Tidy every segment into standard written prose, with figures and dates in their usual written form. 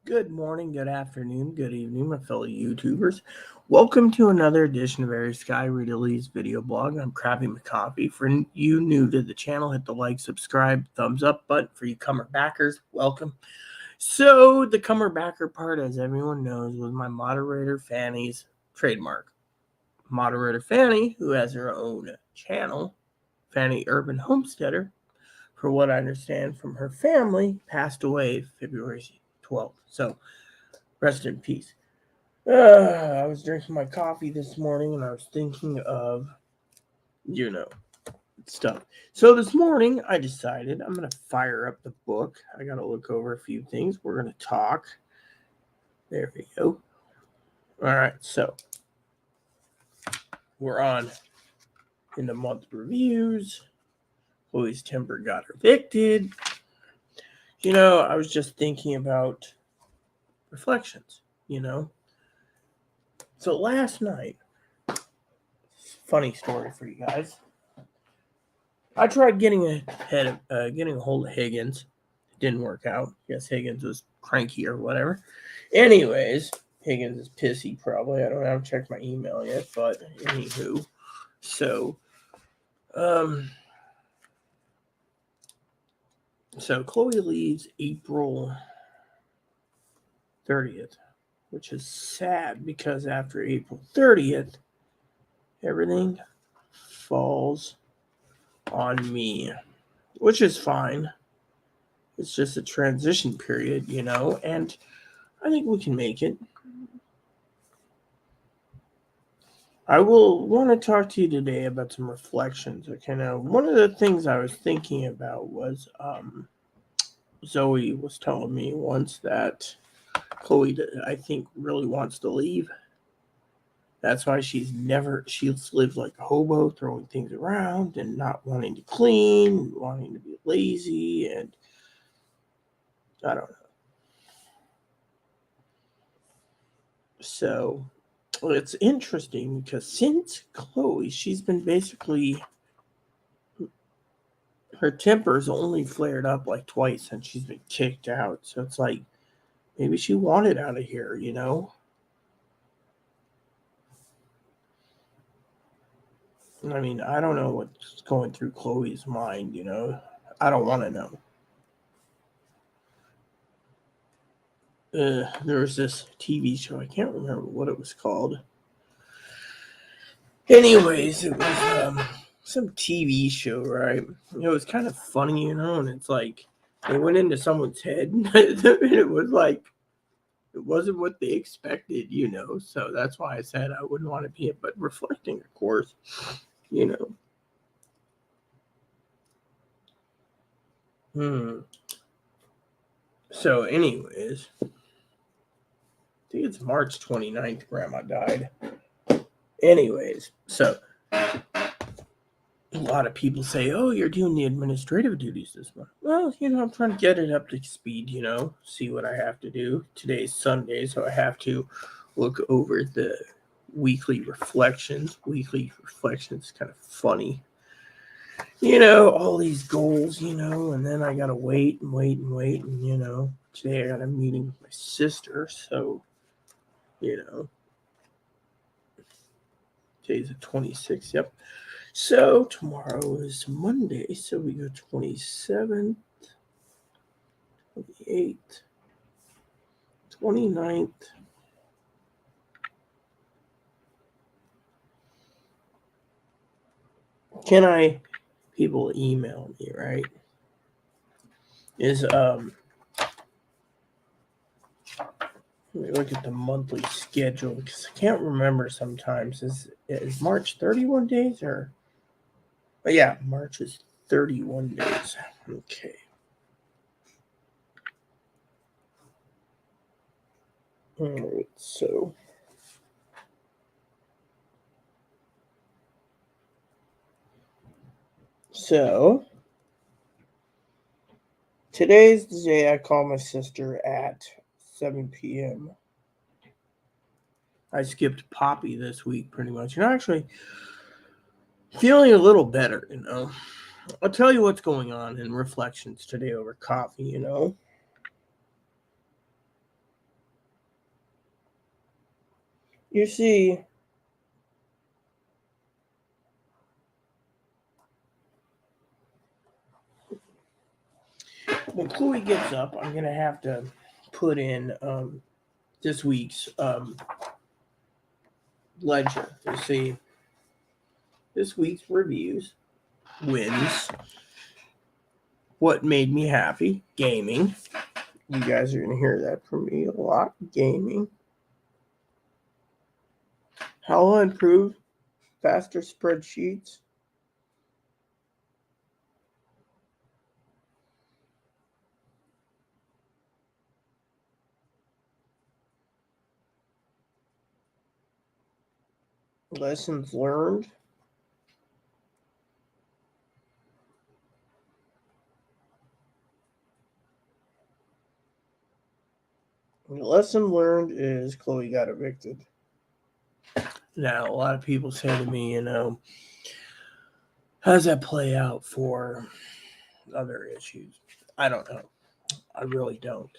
Good morning, good afternoon, good evening, my fellow YouTubers. Welcome to another edition of Aries Sky Rita Lee's video blog. I'm Crappy McCoffee. For you new to the channel, hit the like, subscribe, thumbs up button. For you comer backers, welcome. So the comer backer part, as everyone knows, was my moderator Fanny's trademark. Moderator Fanny, who has her own channel, Fanny Urban Homesteader, for what I understand from her family, passed away February 12th. So rest in peace. I was drinking my coffee this morning and I was thinking of, stuff. So this morning I decided I'm going to fire up the book. I got to look over a few things. We're going to talk. There we go. All right. So we're on in the month reviews. Chloe's temper got evicted. I was just thinking about reflections, So last night, funny story for you guys. I tried getting a hold of Higgins. It didn't work out. I guess Higgins was cranky or whatever. Anyways, Higgins is pissy probably. I don't have to check my email yet, but anywho. So Chloe leaves April 30th, which is sad because after April 30th, everything falls on me, which is fine. It's just a transition period, and I think we can make it. I will want to talk to you today about some reflections. Okay, now one of the things I was thinking about was Zoe was telling me once that Chloe, I think, really wants to leave. That's why she's lived like a hobo, throwing things around and not wanting to clean, wanting to be lazy, and I don't know. So it's interesting because since Chloe, she's been basically, her temper's only flared up like twice since she's been kicked out. So it's like maybe she wanted out of here, I mean, I don't know what's going through Chloe's mind, I don't want to know. There was this TV show, I can't remember what it was called. Anyways, it was some TV show, right? It was kind of funny, and it's like they went into someone's head and it was like it wasn't what they expected, so that's why I said I wouldn't want to be it, but reflecting, of course, So anyways, I think it's March 29th Grandma died. Anyways, so a lot of people say, oh, you're doing the administrative duties this month. Well, I'm trying to get it up to speed, see what I have to do. Today's Sunday, so I have to look over the weekly reflections. Weekly reflections kind of funny. All these goals, and then I got to wait. And, today I got a meeting with my sister, so, today's the 26th, yep. So tomorrow is Monday, so we go 27th, 28th, 29th. People email me, right? Let me look at the monthly schedule because I can't remember sometimes. Is March 31 days or? But yeah, March is 31 days. Okay. All right, so today's the day I call my sister at 7 p.m. I skipped Poppy this week pretty much. Actually feeling a little better, I'll tell you what's going on in reflections today over coffee, You see, when Chloe gets up, I'm going to have to put in this week's ledger to see this week's reviews, wins, what made me happy, gaming. You guys are going to hear that from me a lot, gaming. How I'll improve faster spreadsheets. Lessons learned. The lesson learned is Chloe got evicted. Now, a lot of people say to me, how does that play out for other issues? I don't know. I really don't.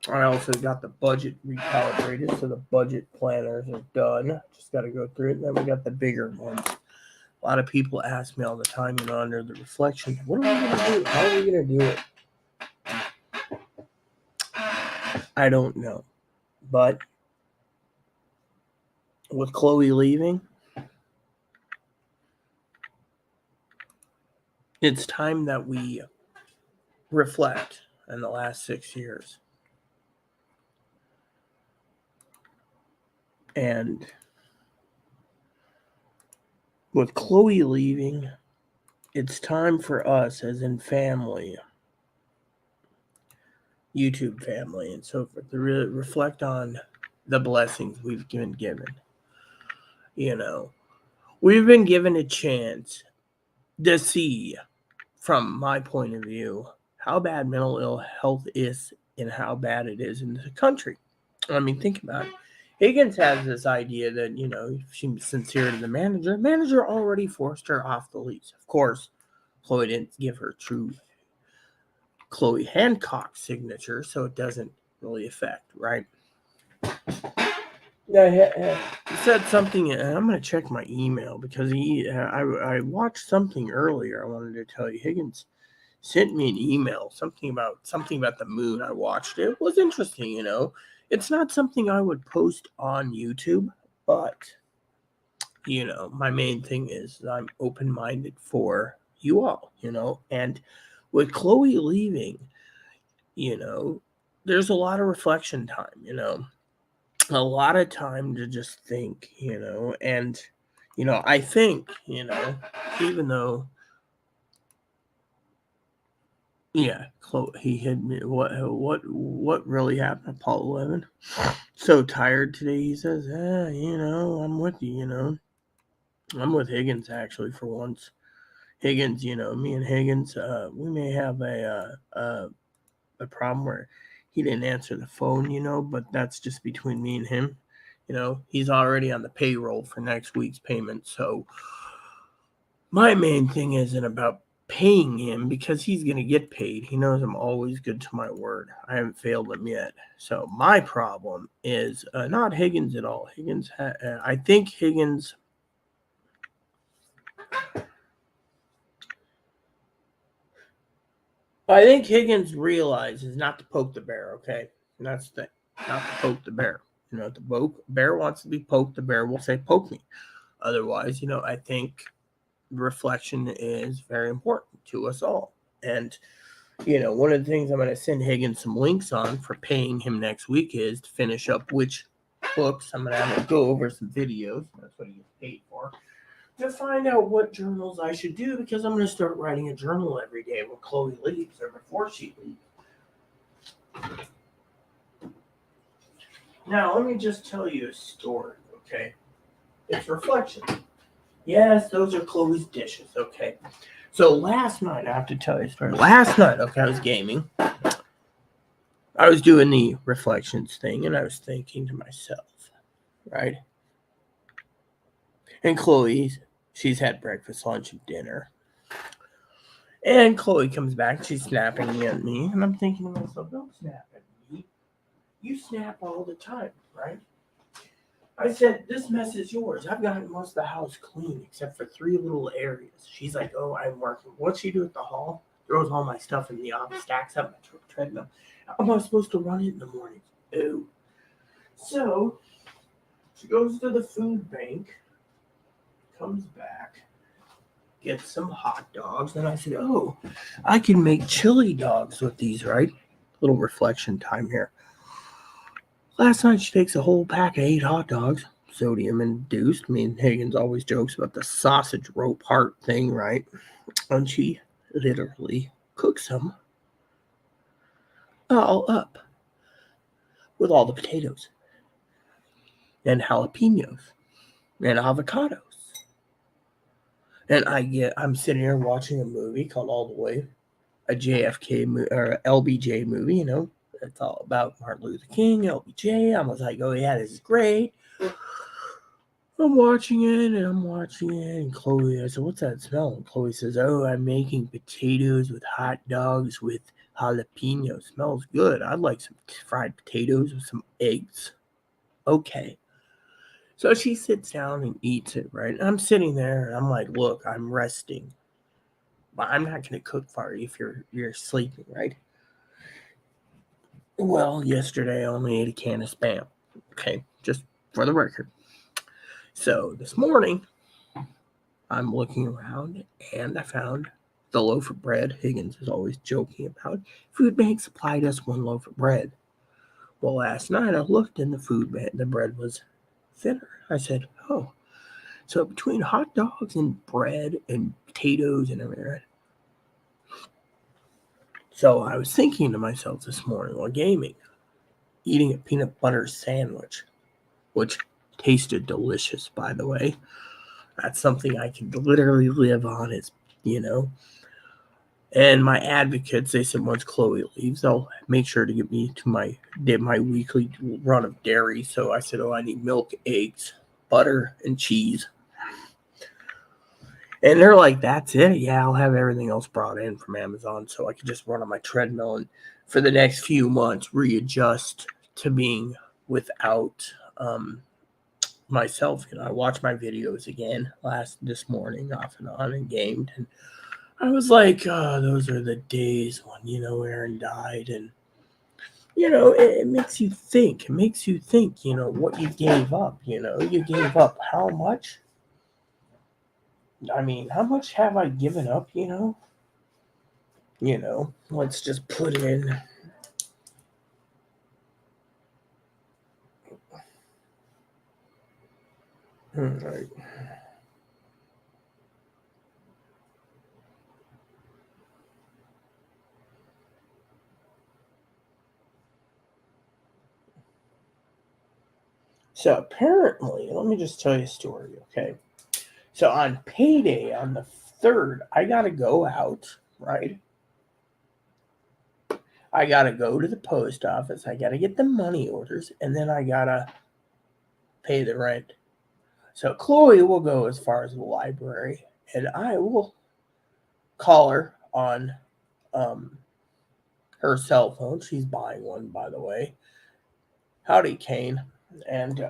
I also got the budget recalibrated, so the budget planners are done. Just got to go through it. And then we got the bigger ones. A lot of people ask me all the time, under the reflections, what are we going to do? How are we going to do it? I don't know. But with Chloe leaving, it's time that we reflect on the last 6 years. And with Chloe leaving, it's time for us, as in family, YouTube family, and so forth, to really reflect on the blessings we've been given. We've been given a chance to see, from my point of view, how bad mental ill health is and how bad it is in the country. I mean, think about it. Higgins has this idea that, if she's sincere to the manager already forced her off the lease. Of course, Chloe didn't give her true Chloe Hancock signature, so it doesn't really affect, right? Yeah, he said something, and I'm going to check my email because I watched something earlier. I wanted to tell you, Higgins sent me an email, something about the moon. I watched it. It was interesting, It's not something I would post on YouTube, but my main thing is I'm open-minded for you all, and with Chloe leaving, there's a lot of reflection time, a lot of time to just think, and I think, even though, yeah, Chloe, he hit me. What really happened at Apollo 11? So tired today, he says. I'm with you. I'm with Higgins actually for once. Higgins, me and Higgins, we may have a problem where he didn't answer the phone, but that's just between me and him. He's already on the payroll for next week's payment. So my main thing isn't about paying him because he's going to get paid. He knows I'm always good to my word. I haven't failed him yet. So my problem is not Higgins at all. I think Higgins realizes not to poke the bear, okay? And that's the thing. Not to poke the bear. If the bear wants to be poked, the bear will say, poke me. Otherwise, I think reflection is very important to us all. And, one of the things I'm going to send Higgins some links on for paying him next week is to finish up which books. I'm going to have to go over some videos. That's what he gets paid for. To find out what journals I should do, because I'm going to start writing a journal every day when Chloe leaves or before she leaves. Now, let me just tell you a story, okay? It's reflection. Yes, those are Chloe's dishes, okay? So last night, I have to tell you a story. Last night, okay, I was gaming. I was doing the reflections thing, and I was thinking to myself, right? And Chloe, she's had breakfast, lunch, and dinner. And Chloe comes back, she's snapping at me, and I'm thinking to myself, don't snap at me. You snap all the time, right? I said, this mess is yours. I've gotten most of the house clean except for 3 little areas. She's like, oh, I'm working. What's she do at the hall? Throws all my stuff in the office, stacks up my treadmill. How am I supposed to run it in the morning? Oh. So she goes to the food bank, comes back, gets some hot dogs, and I said, oh, I can make chili dogs with these, right? Little reflection time here. Last night she takes a whole pack of 8 hot dogs, sodium induced. Me and Higgins always jokes about the sausage rope heart thing, right? And she literally cooks them all up with all the potatoes and jalapenos and avocados. And I'm sitting here watching a movie called All the Way, a JFK or LBJ movie, it's all about Martin Luther King, LBJ. I was like, oh yeah, this is great. I'm watching it and Chloe, I said, what's that smell? And Chloe says, oh, I'm making potatoes with hot dogs with jalapeno. Smells good. I'd like some fried potatoes with some eggs. Okay. So she sits down and eats it, right? And I'm sitting there and I'm like, look, I'm resting. But I'm not gonna cook for you if you're sleeping, right? Well, yesterday I only ate a can of Spam. Okay, just for the record. So this morning I'm looking around and I found the loaf of bread Higgins is always joking about. Food bank supplied us 1 loaf of bread. Well, last night I looked and the food bank, the bread was thinner. I said, oh, so between hot dogs and bread and potatoes and everything. So I was thinking to myself this morning while gaming, eating a peanut butter sandwich, which tasted delicious, by the way. That's something I can literally live on. You know. And my advocates, they said once Chloe leaves, they'll make sure to get me to my weekly run of dairy. So I said, oh, I need milk, eggs, butter, and cheese. And they're like, that's it? Yeah, I'll have everything else brought in from Amazon so I can just run on my treadmill and for the next few months readjust to being without myself. I watched my videos again this morning off and on and gamed. And I was like, oh, those are the days when, Aaron died. And, it makes you think. It makes you think, what you gave up. You gave up how much? I mean, how much have I given up, let's just put in. All right. So apparently, let me just tell you a story, okay? So on payday, on the 3rd, I got to go out, right? I got to go to the post office. I got to get the money orders, and then I got to pay the rent. So Chloe will go as far as the library, and I will call her on um, her cell phone. She's buying one, by the way. Howdy, Kane. And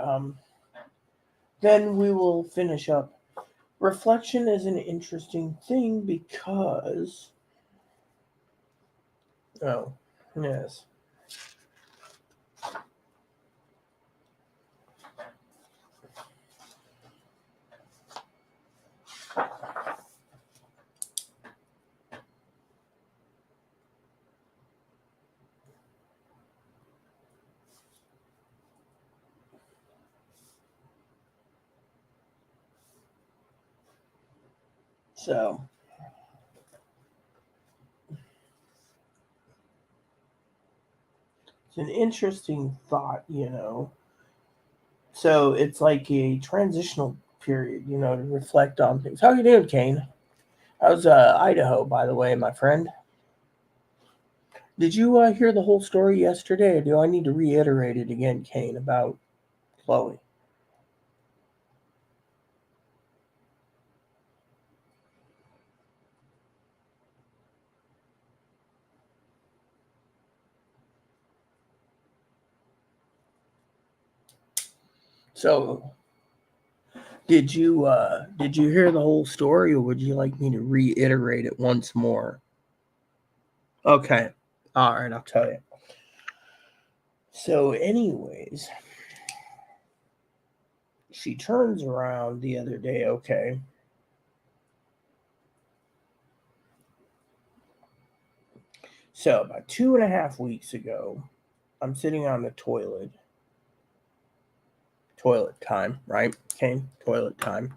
then we will finish up. Reflection is an interesting thing because. Oh, yes. So, it's an interesting thought. So, it's like a transitional period, to reflect on things. How you doing, Kane? How's Idaho, by the way, my friend? Did you hear the whole story yesterday, or do I need to reiterate it again, Kane, about Chloe? So, did you hear the whole story, or would you like me to reiterate it once more? Okay. All right, I'll tell you. So, anyways, she turns around the other day, okay? So, about 2.5 weeks ago, I'm sitting on the toilet. Toilet time, right? Okay, toilet time.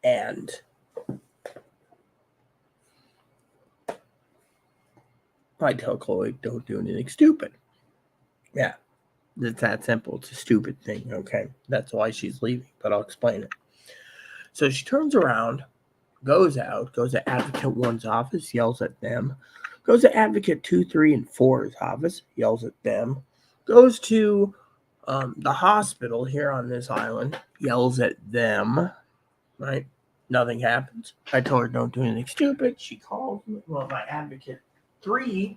And I tell Chloe, don't do anything stupid. Yeah, it's that simple. It's a stupid thing, okay? That's why she's leaving, but I'll explain it. So she turns around, goes out, goes to Advocate 1's office, yells at them. Goes to Advocate 2, 3, and 4's office, yells at them. Goes to the hospital here on this island, yells at them, right? Nothing happens. I told her don't do anything stupid. She calls me, well, my Advocate 3.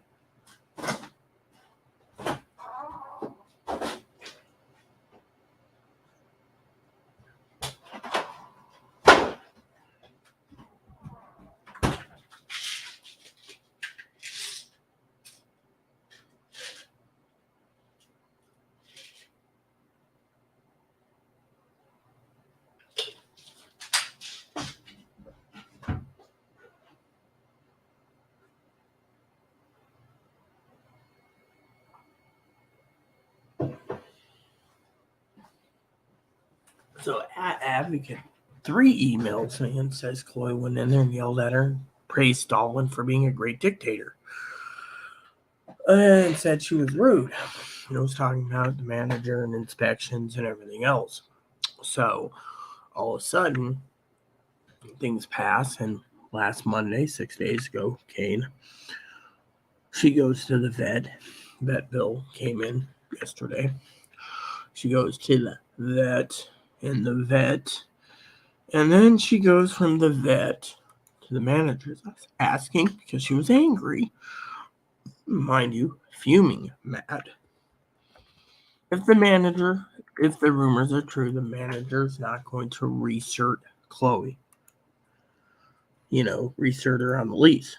So Advocate 3 emails me and says Chloe went in there and yelled at her, praised Stalin for being a great dictator, and said she was rude. It was talking about the manager and inspections and everything else. So all of a sudden, things pass, and last Monday, 6 days ago, Kane, she goes to the vet. Vet bill came in yesterday. She goes to the vet, and the vet, and then she goes from the vet to the manager's asking because she was angry, mind you, fuming mad. If the rumors are true, the manager's not going to recert Chloe. Recert her on the lease.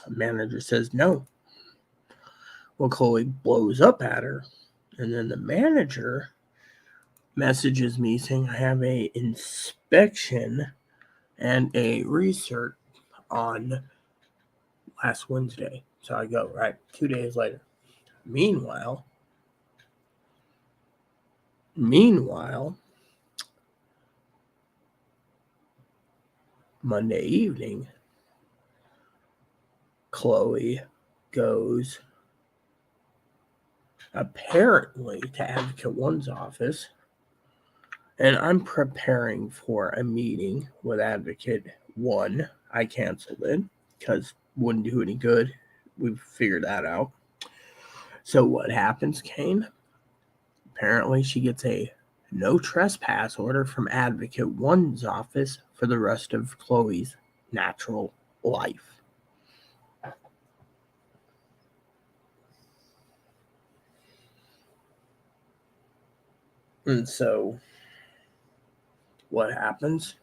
The manager says no. Well, Chloe blows up at her, and then the manager messages me saying I have a inspection and a recert on last Wednesday. So I go, right, 2 days later. Meanwhile, Monday evening, Chloe goes apparently to Advocate 1's office, and I'm preparing for a meeting with Advocate 1. I canceled it because it wouldn't do any good. We've figured that out. So what happens, Kane? Apparently she gets a no trespass order from Advocate 1's office for the rest of Chloe's natural life. And so what happens?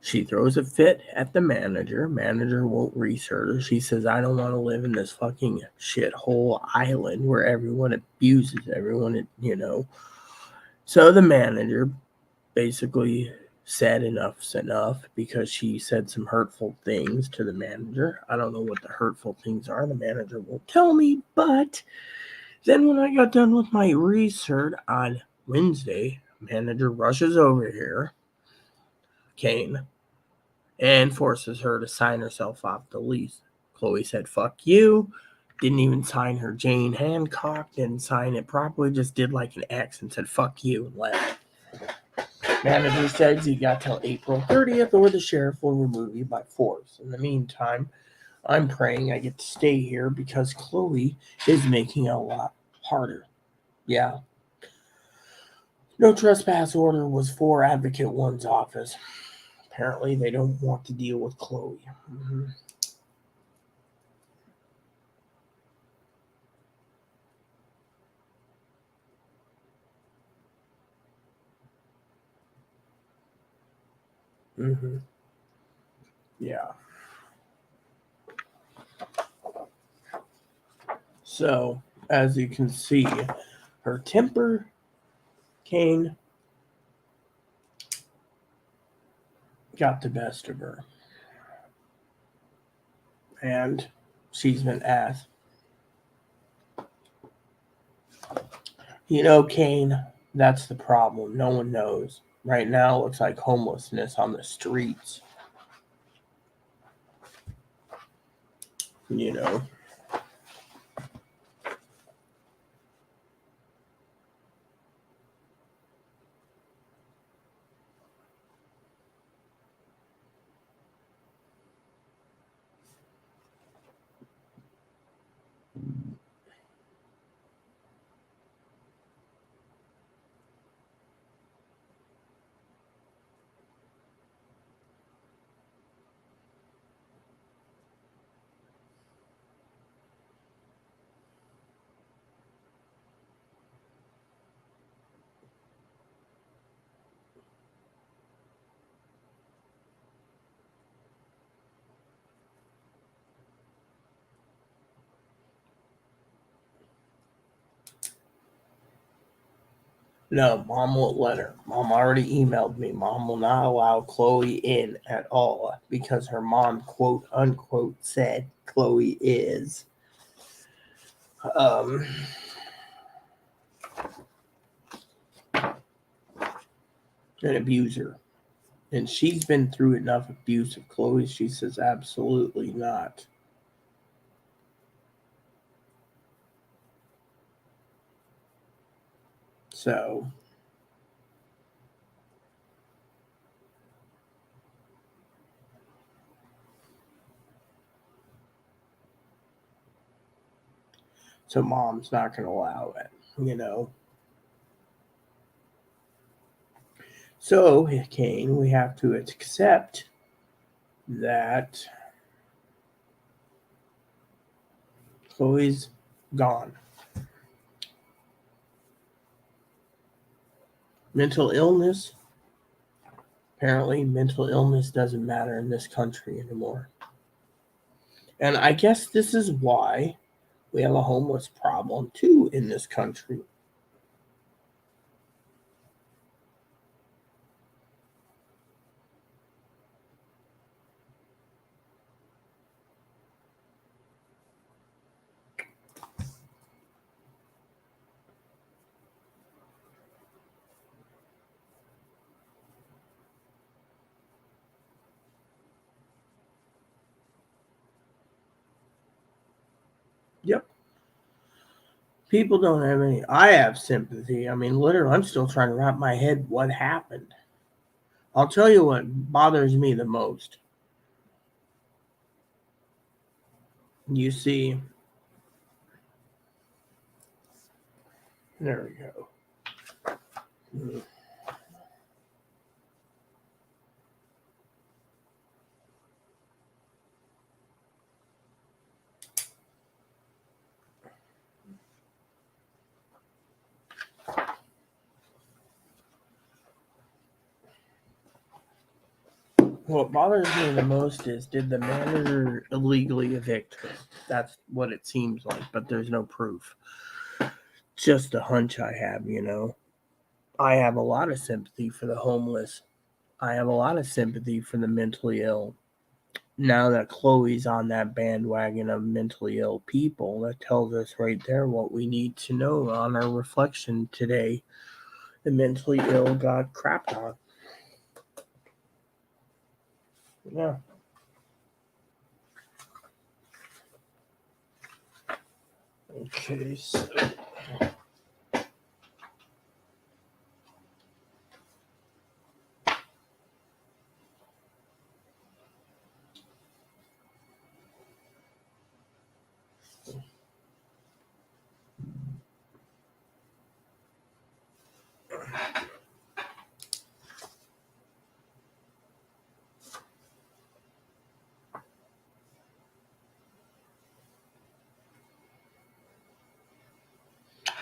She throws a fit at the manager. Manager won't recert her. She says, I don't want to live in this fucking shithole island where everyone abuses everyone, So the manager basically said enough's enough because she said some hurtful things to the manager. I don't know what the hurtful things are. The manager won't tell me. But then when I got done with my research on Wednesday, manager rushes over here, Kane, and forces her to sign herself off the lease. Chloe said, fuck you. Didn't even sign her Jane Hancock. Didn't sign it properly. Just did like an X and said, fuck you, and left. Manager says you got till April 30th or the sheriff will remove you by force. In the meantime, I'm praying I get to stay here because Chloe is making it a lot harder. Yeah. No trespass order was for Advocate 1's office. Apparently, they don't want to deal with Chloe. Mm-hmm. Mm-hmm. Yeah. So, as you can see, her temper, Kane, got the best of her. And she's been asked, Kane, that's the problem. No one knows. Right now, it looks like homelessness on the streets. You know. No, mom won't let her. Mom already emailed me. Mom will not allow Chloe in at all because her mom, quote unquote, said Chloe is um, an abuser. And she's been through enough abuse of Chloe. She says absolutely not. So mom's not going to allow it. So, Kane, we have to accept that Chloe's gone. Mental illness, apparently, mental illness doesn't matter in this country anymore. And I guess this is why we have a homeless problem too in this country. Yep. People don't have any. I have sympathy. I mean, literally, I'm still trying to wrap my head what happened. I'll tell you what bothers me the most. You see, there we go. What bothers me the most is, did the manager illegally evict her? That's what it seems like, but there's no proof. Just a hunch I have. I have a lot of sympathy for the homeless. I have a lot of sympathy for the mentally ill. Now that Chloe's on that bandwagon of mentally ill people, that tells us right there what we need to know on our reflection today. The mentally ill got crapped on. Yeah. Okay, so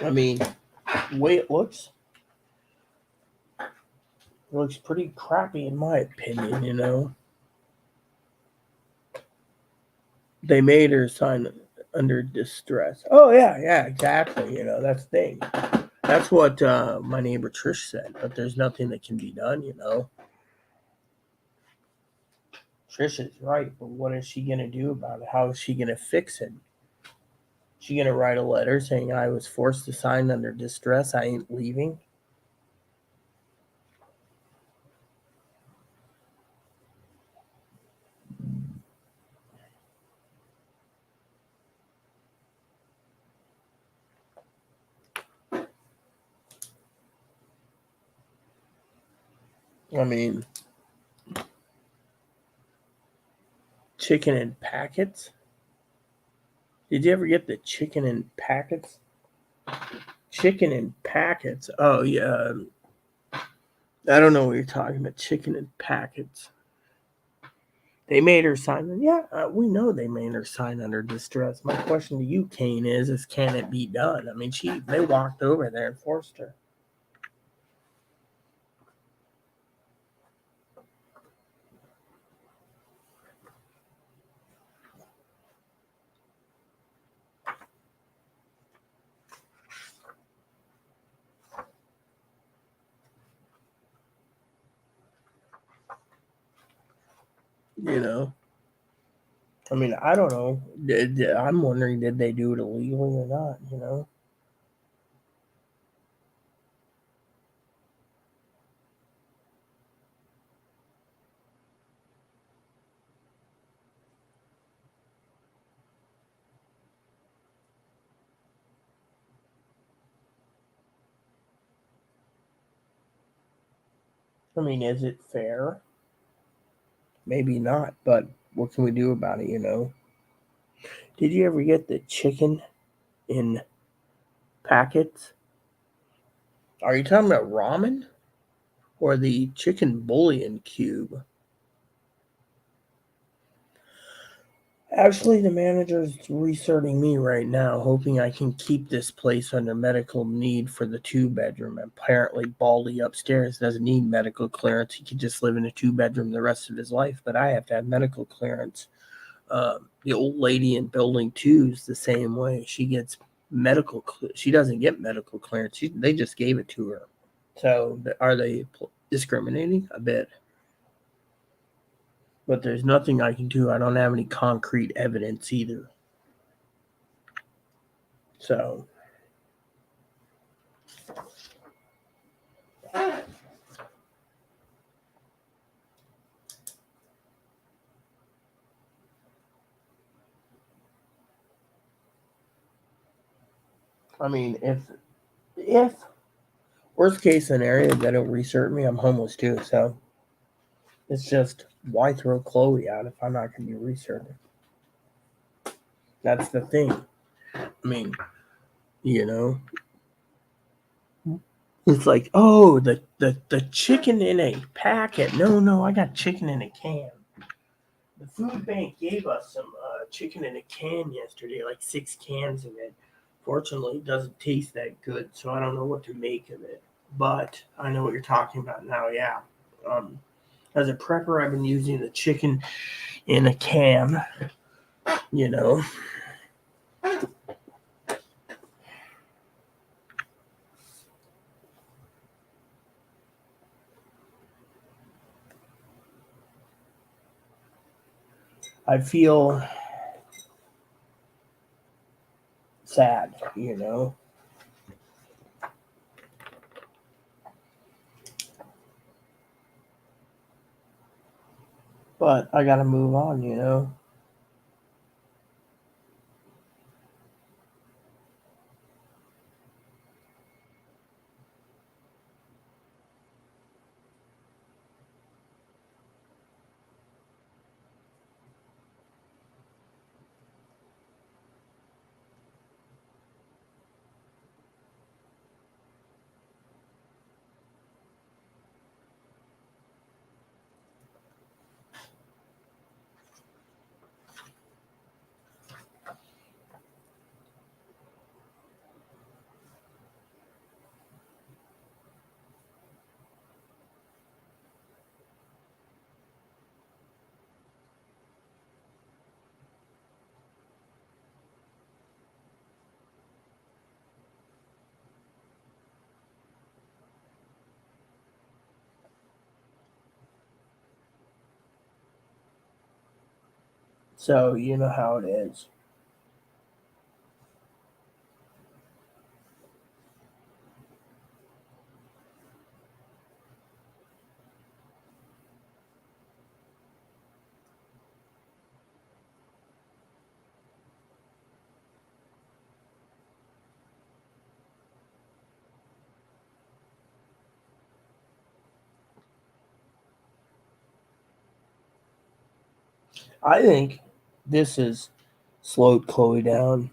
I mean, the way it looks, It looks pretty crappy in my opinion, you know. They made her sign under distress. Oh yeah, exactly. You know, that's the thing. That's what my neighbor Trish said. But there's nothing that can be done. You know, Trish is right. But what is she gonna do about it? How is she gonna fix it? She gonna write a letter saying I was forced to sign under distress. I ain't leaving. I mean, chicken in packets. Did you ever get the chicken in packets? Chicken in packets. Oh yeah. I don't know what you're talking about. Chicken in packets. They made her sign. Yeah, we know they made her sign under distress. My question to you, Kane, is can it be done? I mean, they walked over there and forced her. You know, I mean, I don't know. I'm wondering, did they do it illegally or not? You know, I mean, is it fair? Maybe not, but what can we do about it? You know, did you ever get the chicken in packets? Are you talking about ramen or the chicken bouillon cube? Actually, the manager's researching me right now, hoping I can keep this place under medical need for the 2 bedroom. Apparently, Baldy upstairs doesn't need medical clearance. He could just live in a 2 bedroom the rest of his life, but I have to have medical clearance. The old lady in building 2 is the same way. She gets she doesn't get medical clearance. They just gave it to her. So, are they discriminating? A bit. But there's nothing I can do. I don't have any concrete evidence either. So, I mean, if worst case scenario they don't research me, I'm homeless too. So it's just why throw Chloe out if I'm not going to be researched? That's the thing. I mean, you know, it's like, oh, the chicken in a packet. No, I got chicken in a can. The food bank gave us some chicken in a can yesterday, like 6 cans of it. Fortunately, it doesn't taste that good, so I don't know what to make of it. But I know what you're talking about now. Yeah. Um, as a prepper, I've been using the chicken in a can. You know, I feel sad. You know, but I gotta move on. You know. So you know how it is. I think this has slowed Chloe down,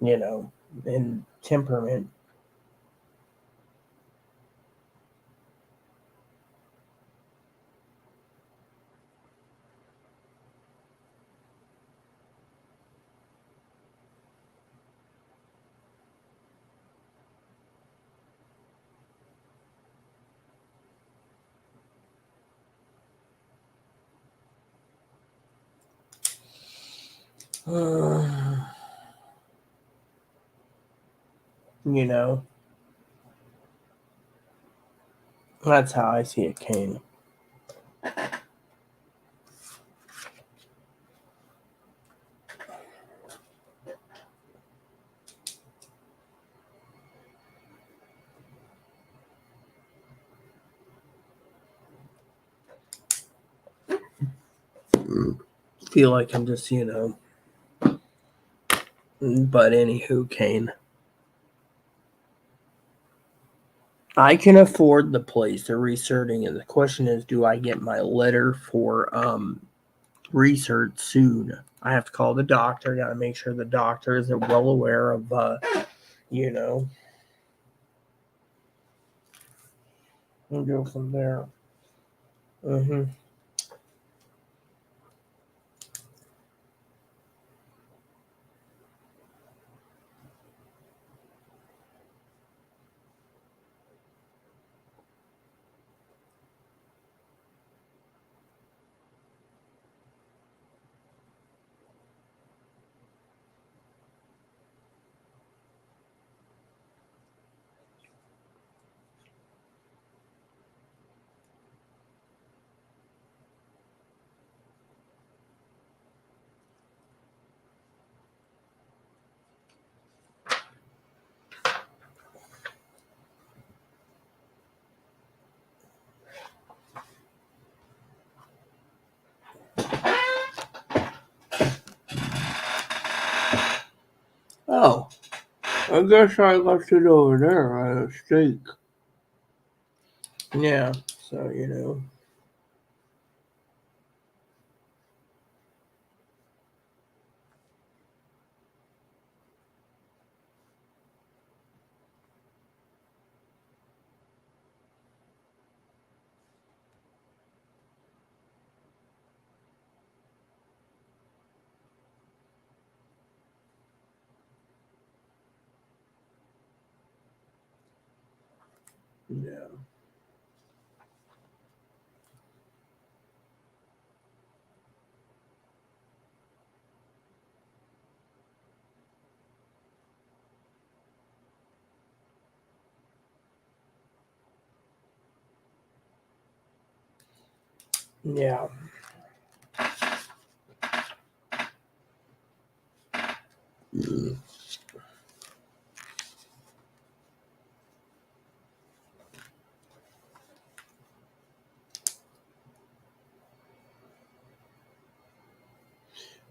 in temperament. You know, that's how I see it, Kane. Feel like I'm just, but anywho, Kane. I can afford the place they're researching, and the question is, do I get my letter for research soon? I have to call the doctor. Got to make sure the doctor is well aware of, you know, and go from there. Mm-hmm. Oh, I guess I left it over there on a steak. Yeah, so yeah, yeah.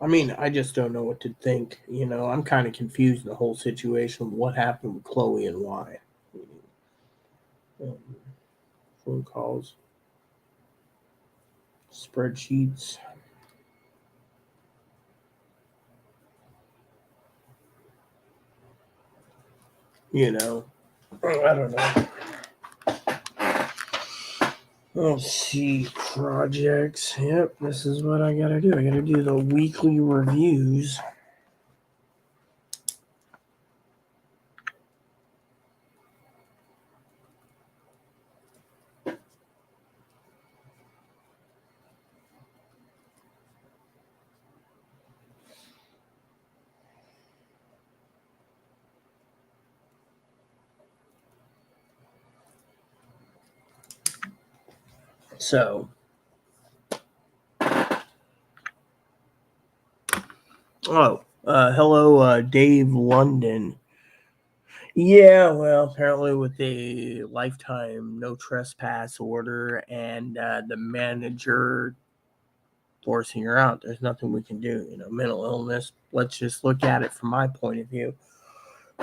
I mean, I just don't know what to think. I'm kind of confused in the whole situation. What happened with Chloe and why? Um, Phone calls, spreadsheets. I don't know. Let's see, projects. Yep, this is what I gotta do. I gotta do the weekly reviews. So, Hello, Dave London. Yeah, well, apparently with a lifetime no trespass order and the manager forcing her out, there's nothing we can do. Mental illness. Let's just look at it from my point of view.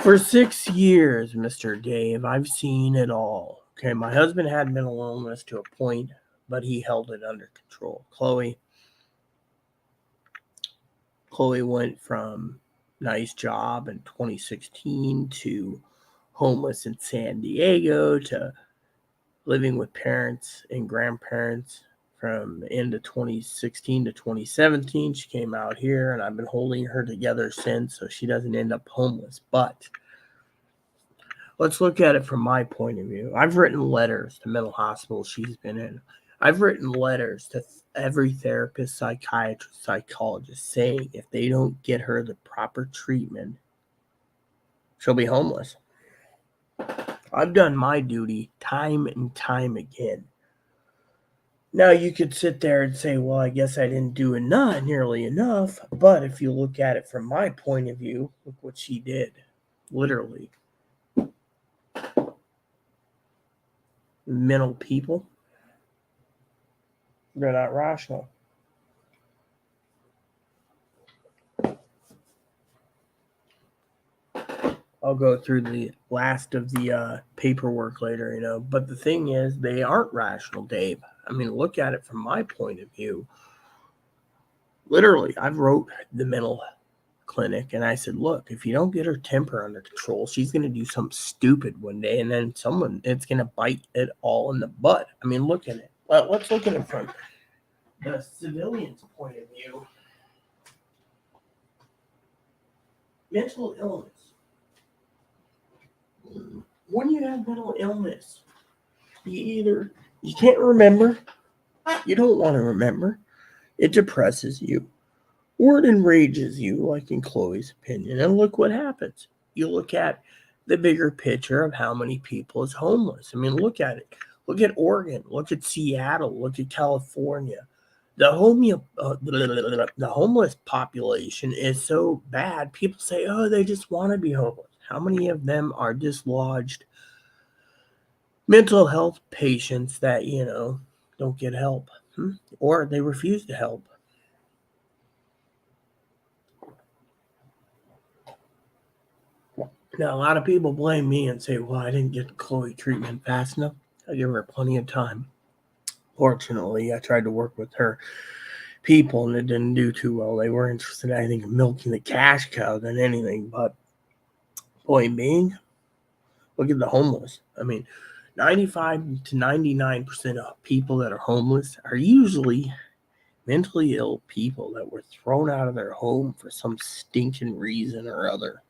For 6 years, Mr. Dave, I've seen it all. Okay, my husband had mental illness to a point, but he held it under control. Chloe went from nice job in 2016 to homeless in San Diego to living with parents and grandparents from the end of 2016 to 2017. She came out here and I've been holding her together since so she doesn't end up homeless. But let's look at it from my point of view. I've written letters to mental hospitals she's been in. I've written letters to every therapist, psychiatrist, psychologist saying if they don't get her the proper treatment, she'll be homeless. I've done my duty time and time again. Now you could sit there and say, well, I guess I didn't do nearly enough. But if you look at it from my point of view, look what she did. Literally. Mental people, they're not rational. I'll go through the last of the paperwork later, but the thing is, they aren't rational, Dave. I mean, look at it from my point of view. Literally, I've wrote the mental clinic and I said, look, if you don't get her temper under control, she's going to do something stupid one day and then it's going to bite it all in the butt. I mean, look at it. Well, let's look at it from the civilian's point of view. Mental illness. When you have mental illness, you can't remember, you don't want to remember, it depresses you, or it enrages you, like in Chloe's opinion. And look what happens. You look at the bigger picture of how many people is homeless. I mean, look at it. Look at Oregon. Look at Seattle. Look at California. The homeless population is so bad. People say, oh, they just want to be homeless. How many of them are dislodged mental health patients that, don't get help? Or they refuse to help? Now, a lot of people blame me and say, well, I didn't get Chloe treatment fast enough. I give her plenty of time. Fortunately, I tried to work with her people and it didn't do too well. They were interested, I think, in milking the cash cow than anything. But point being, look at the homeless. I mean, 95 to 99% of people that are homeless are usually mentally ill people that were thrown out of their home for some stinking reason or other.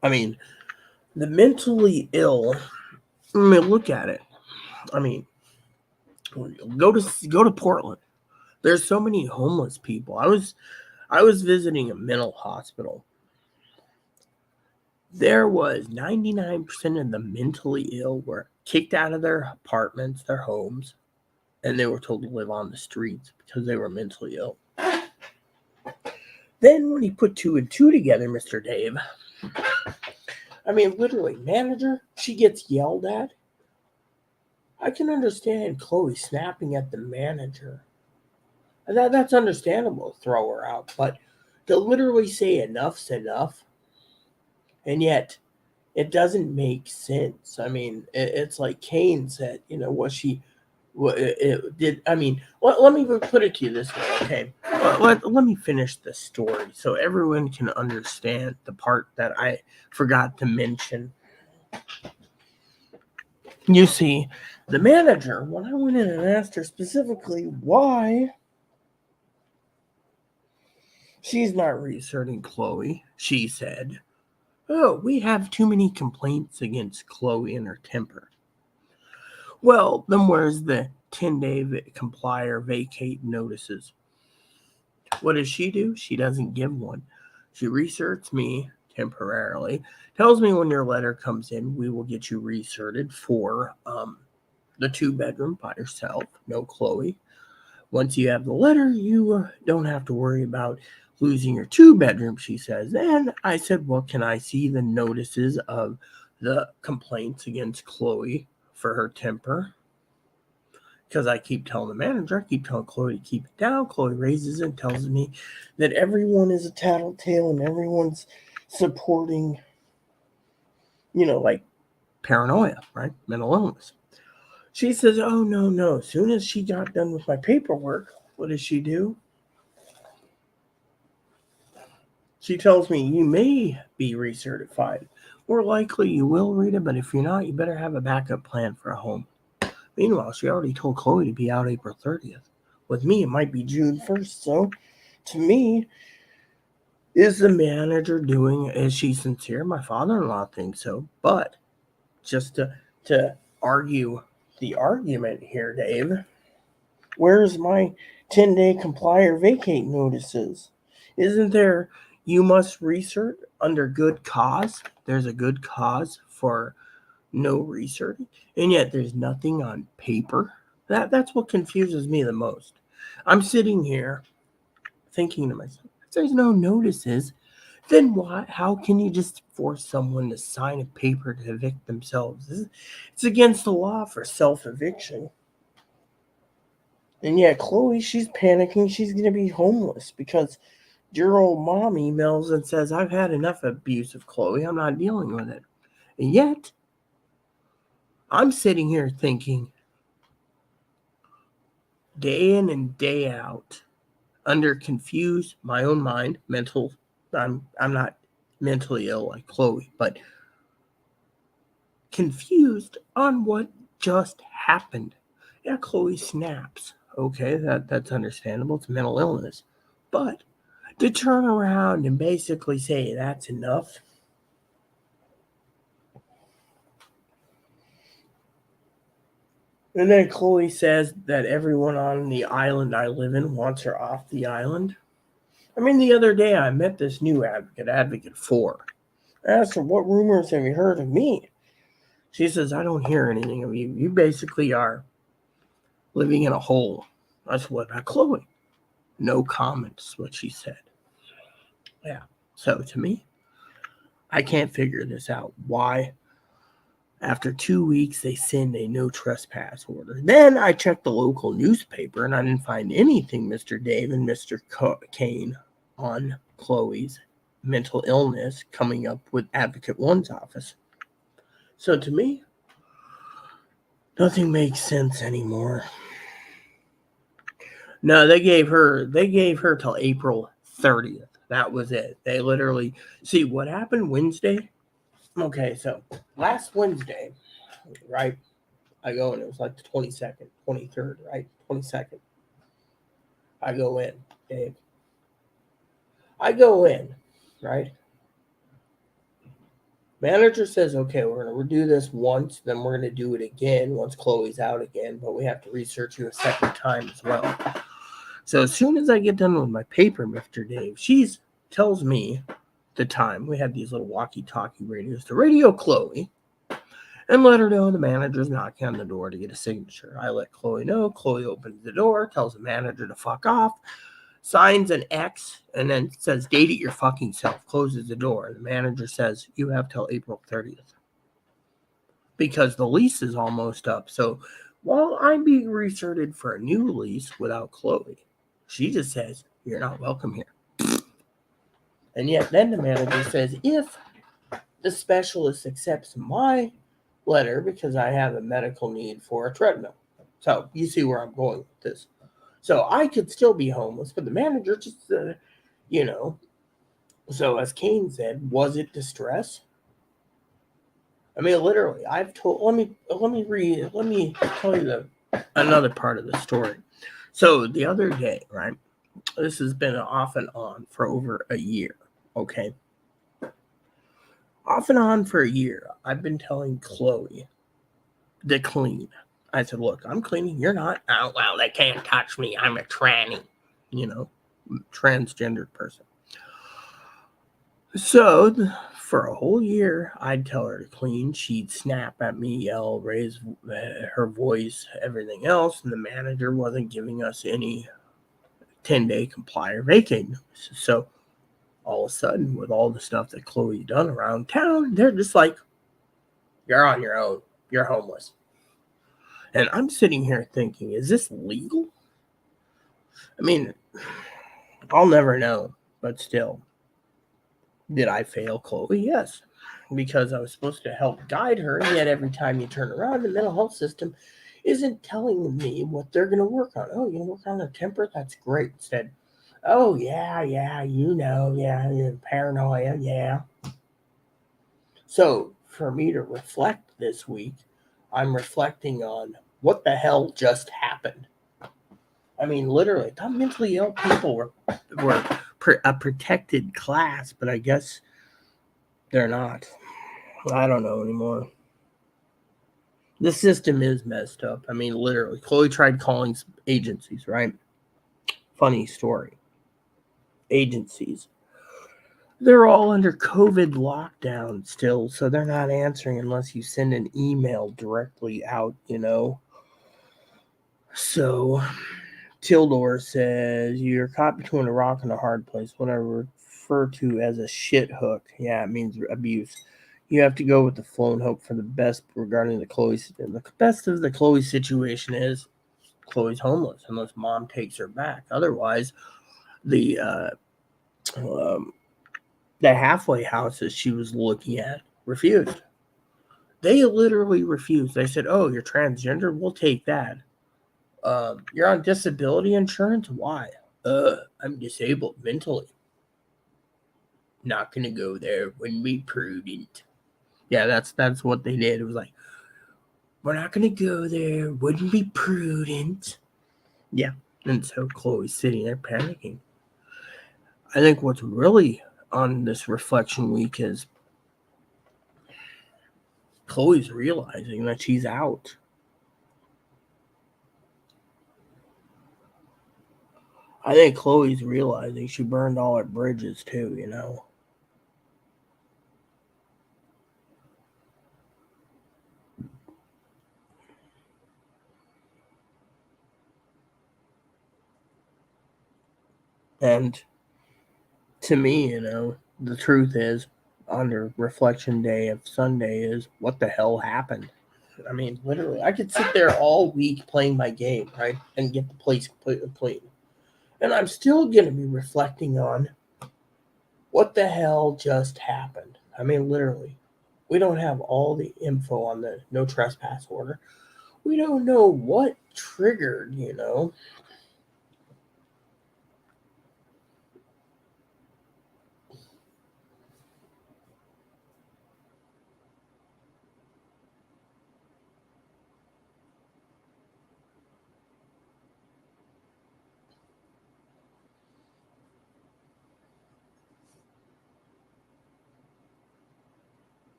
I mean, the mentally ill, look at it. I mean, go to Portland. There's so many homeless people. I was visiting a mental hospital. There was 99% of the mentally ill were kicked out of their apartments, their homes, and they were told to live on the streets because they were mentally ill. Then when you put 2 and 2 together, Mr. Dave, I mean, literally, manager, she gets yelled at. I can understand Chloe snapping at the manager. That's understandable, throw her out. But to literally say enough's enough, and yet it doesn't make sense. I mean, it's like Kane said, let me put it to you this way, okay? Let me finish the story so everyone can understand the part that I forgot to mention. You see, the manager, when I went in and asked her specifically why she's not reasserting Chloe, she said, oh, we have too many complaints against Chloe and her temper. Well, then where's the 10-day comply or vacate notices? What does she do? She doesn't give one. She reasserts me temporarily, tells me when your letter comes in, we will get you reasserted for the 2-bedroom by yourself, no Chloe. Once you have the letter, you don't have to worry about losing your 2-bedroom, she says. And I said, well, can I see the notices of the complaints against Chloe for her temper? Because I keep telling the manager, I keep telling Chloe to keep it down. Chloe raises it and tells me that everyone is a tattletale and everyone's supporting, like paranoia, right? Mental illness. She says, oh, no. As soon as she got done with my paperwork, what does she do? She tells me, you may be recertified. More likely you will, Rita, but if you're not, you better have a backup plan for a home. Meanwhile, she already told Chloe to be out April 30th. With me, it might be June 1st, so to me, is the manager is she sincere? My father-in-law thinks so, but just to argue the argument here, Dave, where's my 10-day comply or vacate notices? Isn't there, you must research under good cause? There's a good cause for no research, and yet there's nothing on paper. That's what confuses me the most. I'm sitting here thinking to myself, if there's no notices, then why? How can you just force someone to sign a paper to evict themselves? It's against the law for self-eviction. And yet Chloe, she's panicking. She's going to be homeless because your old mom emails and says, I've had enough abuse of Chloe. I'm not dealing with it. And yet, I'm sitting here thinking, day in and day out, under confused, my own mind, I'm not mentally ill like Chloe, but confused on what just happened. Yeah, Chloe snaps. Okay, that's understandable. It's mental illness. But to turn around and basically say that's enough. And then Chloe says that everyone on the island I live in wants her off the island. I mean, the other day I met this new Advocate 4. I asked her, what rumors have you heard of me? She says, I don't hear anything of you. You basically are living in a hole. That's what about Chloe. No comments, what she said. Yeah. So to me, I can't figure this out. Why? After 2 weeks, they send a no trespass order. Then I checked the local newspaper and I didn't find anything, Mr. Dave and Mr. Kane, on Chloe's mental illness coming up with Advocate 1's office. So to me, nothing makes sense anymore. No, they gave her till April 30th. That was it. They literally, see what happened Wednesday. Okay, so last Wednesday, right? I go in, it was like the 22nd, 23rd, right? 22nd. I go in, Dave. I go in, right? Manager says, okay, we're going to redo this once, then we're going to do it again once Chloe's out again, but we have to research you a second time as well. So as soon as I get done with my paper, Mr. Dave, she tells me the time. We had these little walkie-talkie radios to radio Chloe and let her know the manager's knocking on the door to get a signature. I let Chloe know. Chloe opens the door, tells the manager to fuck off, signs an X, and then says, date it your fucking self, closes the door. The manager says, you have till April 30th. Because the lease is almost up. So while I'm being recerted for a new lease without Chloe, she just says, you're not welcome here. And yet then the manager says, if the specialist accepts my letter because I have a medical need for a treadmill. So you see where I'm going with this. So I could still be homeless, but the manager just, So as Kane said, was it distress? I mean, literally, I've told. Let me tell you another part of the story. So the other day, right? This has been off and on for over a year. Okay. Off and on for a year, I've been telling Chloe to clean. I said, look, I'm cleaning. You're not. Oh, well, they can't touch me. I'm a tranny, transgendered person. So For a whole year, I'd tell her to clean. She'd snap at me, yell, raise her voice, everything else, and the manager wasn't giving us any 10-day comply or vacate notices. So all of a sudden, with all the stuff that Chloe done around town, they're just like, you're on your own. You're homeless. And I'm sitting here thinking, is this legal? I mean, I'll never know, but still. Did I fail Chloe? Yes, because I was supposed to help guide her, and yet every time you turn around, the mental health system isn't telling me what they're going to work on. Oh, you're going to work on their temper? That's great. Instead, oh, yeah, paranoia, yeah. So, for me to reflect this week, I'm reflecting on what the hell just happened. I mean, literally, I thought mentally ill people were a protected class, but I guess they're not. I don't know anymore. The system is messed up. I mean, literally. Chloe tried calling agencies, right? Funny story. Agencies. They're all under COVID lockdown still, so they're not answering unless you send an email directly out, So, Tildor says, you're caught between a rock and a hard place, what I refer to as a shit hook. Yeah, it means abuse. You have to go with the flow and hope for the best regarding the Chloe. The best of the Chloe situation is Chloe's homeless unless mom takes her back. Otherwise, the halfway houses she was looking at refused. They literally refused. They said, "Oh, you're transgender? We'll take that. You're on disability insurance? Why? I'm disabled mentally. Not gonna go there. Wouldn't be prudent." Yeah, that's what they did. It was like, we're not gonna go there. Wouldn't be prudent. Yeah, and so Chloe's sitting there panicking. I think what's really on this reflection week is Chloe's realizing that she's out. I think Chloe's realizing she burned all her bridges too. And to me, the truth is, on the reflection day of Sunday is, what the hell happened? I mean, literally, I could sit there all week playing my game, right, and get the place completely clean. And I'm still going to be reflecting on what the hell just happened. I mean, literally, we don't have all the info on the no trespass order. We don't know what triggered.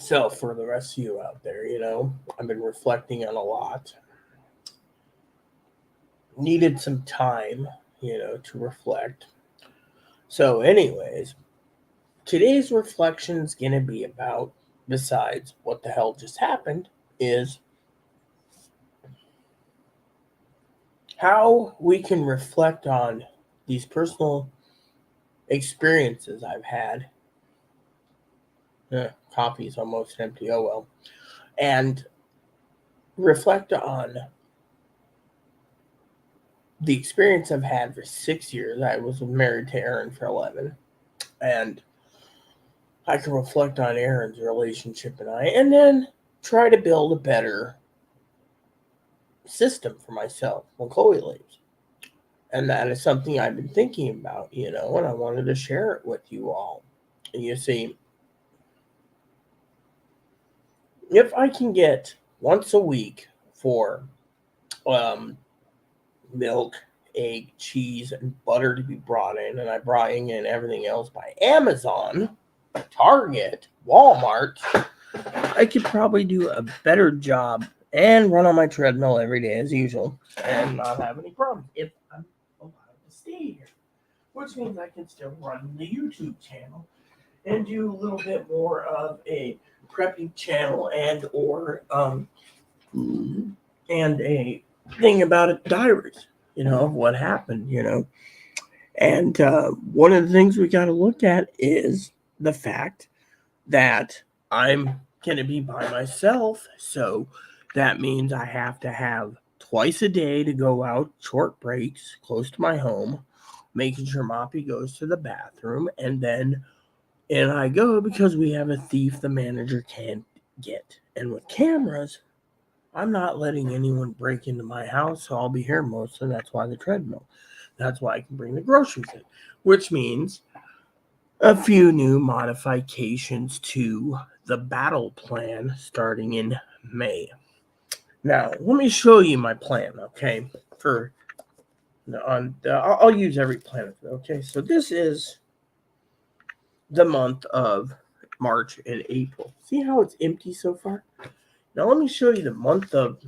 So, for the rest of you out there, I've been reflecting on a lot. Needed some time, to reflect. So, anyways, today's reflection is going to be about, besides what the hell just happened, is how we can reflect on these personal experiences I've had. Coffee's almost empty. Oh well. And reflect on the experience I've had for 6 years. I was married to Erin for 11. And I can reflect on Erin's relationship and then try to build a better system for myself when Chloe leaves. And that is something I've been thinking about, and I wanted to share it with you all. And you see, if I can get once a week for milk, egg, cheese, and butter to be brought in, and I brought in everything else by Amazon, Target, Walmart, I could probably do a better job and run on my treadmill every day as usual and not have any problems if I'm allowed to stay here. Which means I can still run the YouTube channel and do a little bit more of a prepping channel and a thing about it, diaries, of what happened. And one of the things we got to look at is the fact that I'm going to be by myself. So that means I have to have twice a day to go out, short breaks, close to my home, making sure Moppy goes to the bathroom, and then in I go because we have a thief the manager can't get. And with cameras, I'm not letting anyone break into my house, so I'll be here mostly. That's why the treadmill. That's why I can bring the groceries in, which means a few new modifications to the battle plan starting in May. Now, let me show you my plan, okay? I'll use every plan. Okay, so this is the month of March and April. See how it's empty so far? Now let me show you the month of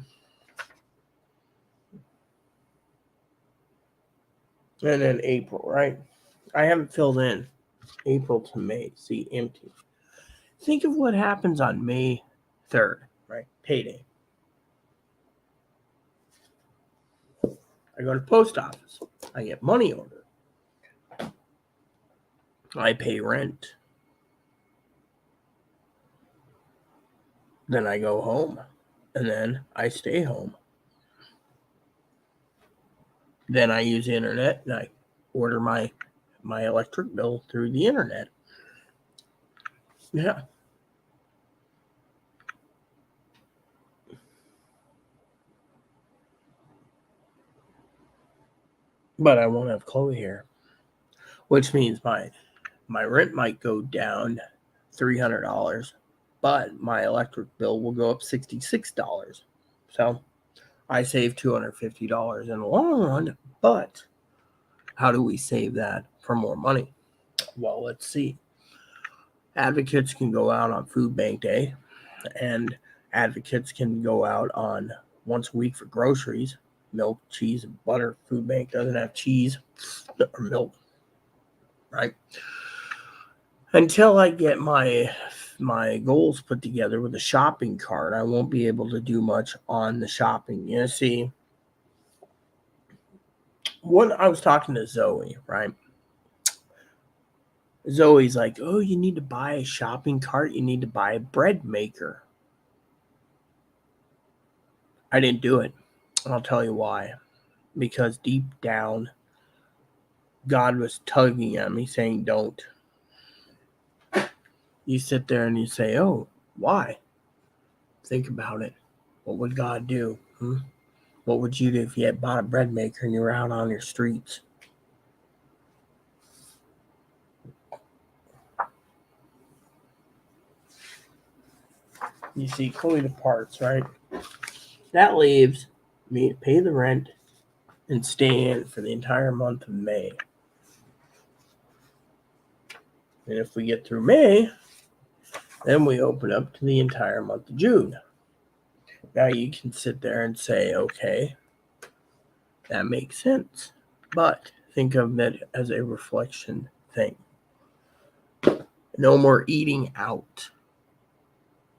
and then April, right? I haven't filled in April to May. See, empty. Think of what happens on May 3rd, right? Payday. I go to the post office. I get money ordered. I pay rent. Then I go home. And then I stay home. Then I use the internet and I order my electric bill through the internet. Yeah. But I won't have Chloe here, which means my rent might go down $300, but my electric bill will go up $66. So I save $250 in the long run. But how do we save that for more money? Well, let's see. Advocates can go out on Food Bank Day, and advocates can go out on once a week for groceries, milk, cheese, and butter. Food Bank doesn't have cheese or milk, right? Until I get my goals put together with a shopping cart, I won't be able to do much on the shopping. See, when I was talking to Zoe, right? Zoe's like, oh, you need to buy a shopping cart. You need to buy a bread maker. I didn't do it. And I'll tell you why. Because deep down, God was tugging at me saying, don't. You sit there and you say, oh, why? Think about it. What would God do? What would you do if you had bought a bread maker and you were out on your streets? You see, Chloe departs, right? That leaves me to pay the rent and stay in for the entire month of May. And if we get through May, then we open up to the entire month of June. Now you can sit there and say, okay, that makes sense. But think of it as a reflection thing. No more eating out.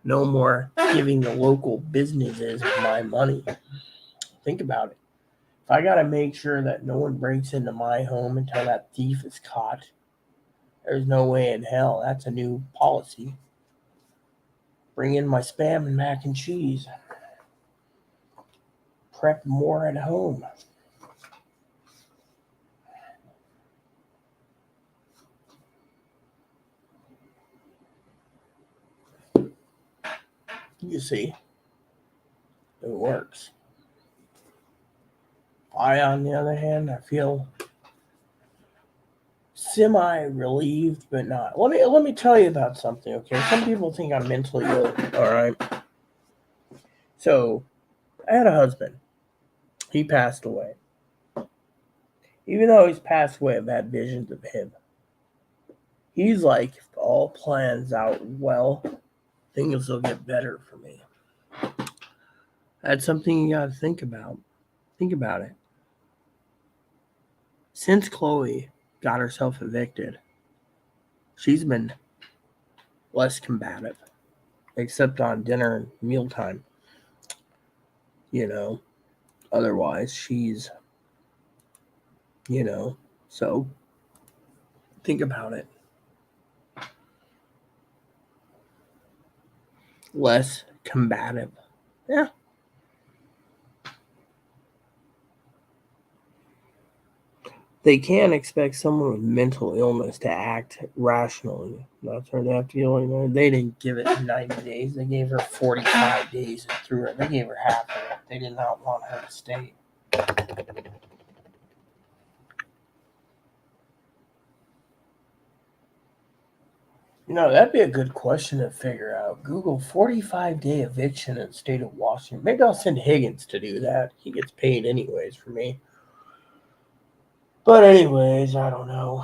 No more giving the local businesses my money. Think about it. If I got to make sure that no one breaks into my home until that thief is caught, there's no way in hell. That's a new policy. Bring in my Spam and mac and cheese. Prep more at home. You see, it works. I, on the other hand, I feel semi-relieved, but not. Let me tell you about something, okay? Some people think I'm mentally ill, all right? So, I had a husband. He passed away. Even though he's passed away, I've had visions of him. He's like, if all plans out well, things will get better for me. That's something you got to think about. Think about it. Since Chloe got herself evicted, she's been less combative, except on dinner and mealtime. You know, otherwise, she's, you know, so think about it. Less combative. Yeah. They can't expect someone with mental illness to act rationally. That's where they have to go. They didn't give it 90 days. They gave her 45 days and threw her. They gave her half of it. They did not want her to stay. That'd be a good question to figure out. Google 45-day eviction in the state of Washington. Maybe I'll send Higgins to do that. He gets paid anyways for me. But anyways, I don't know.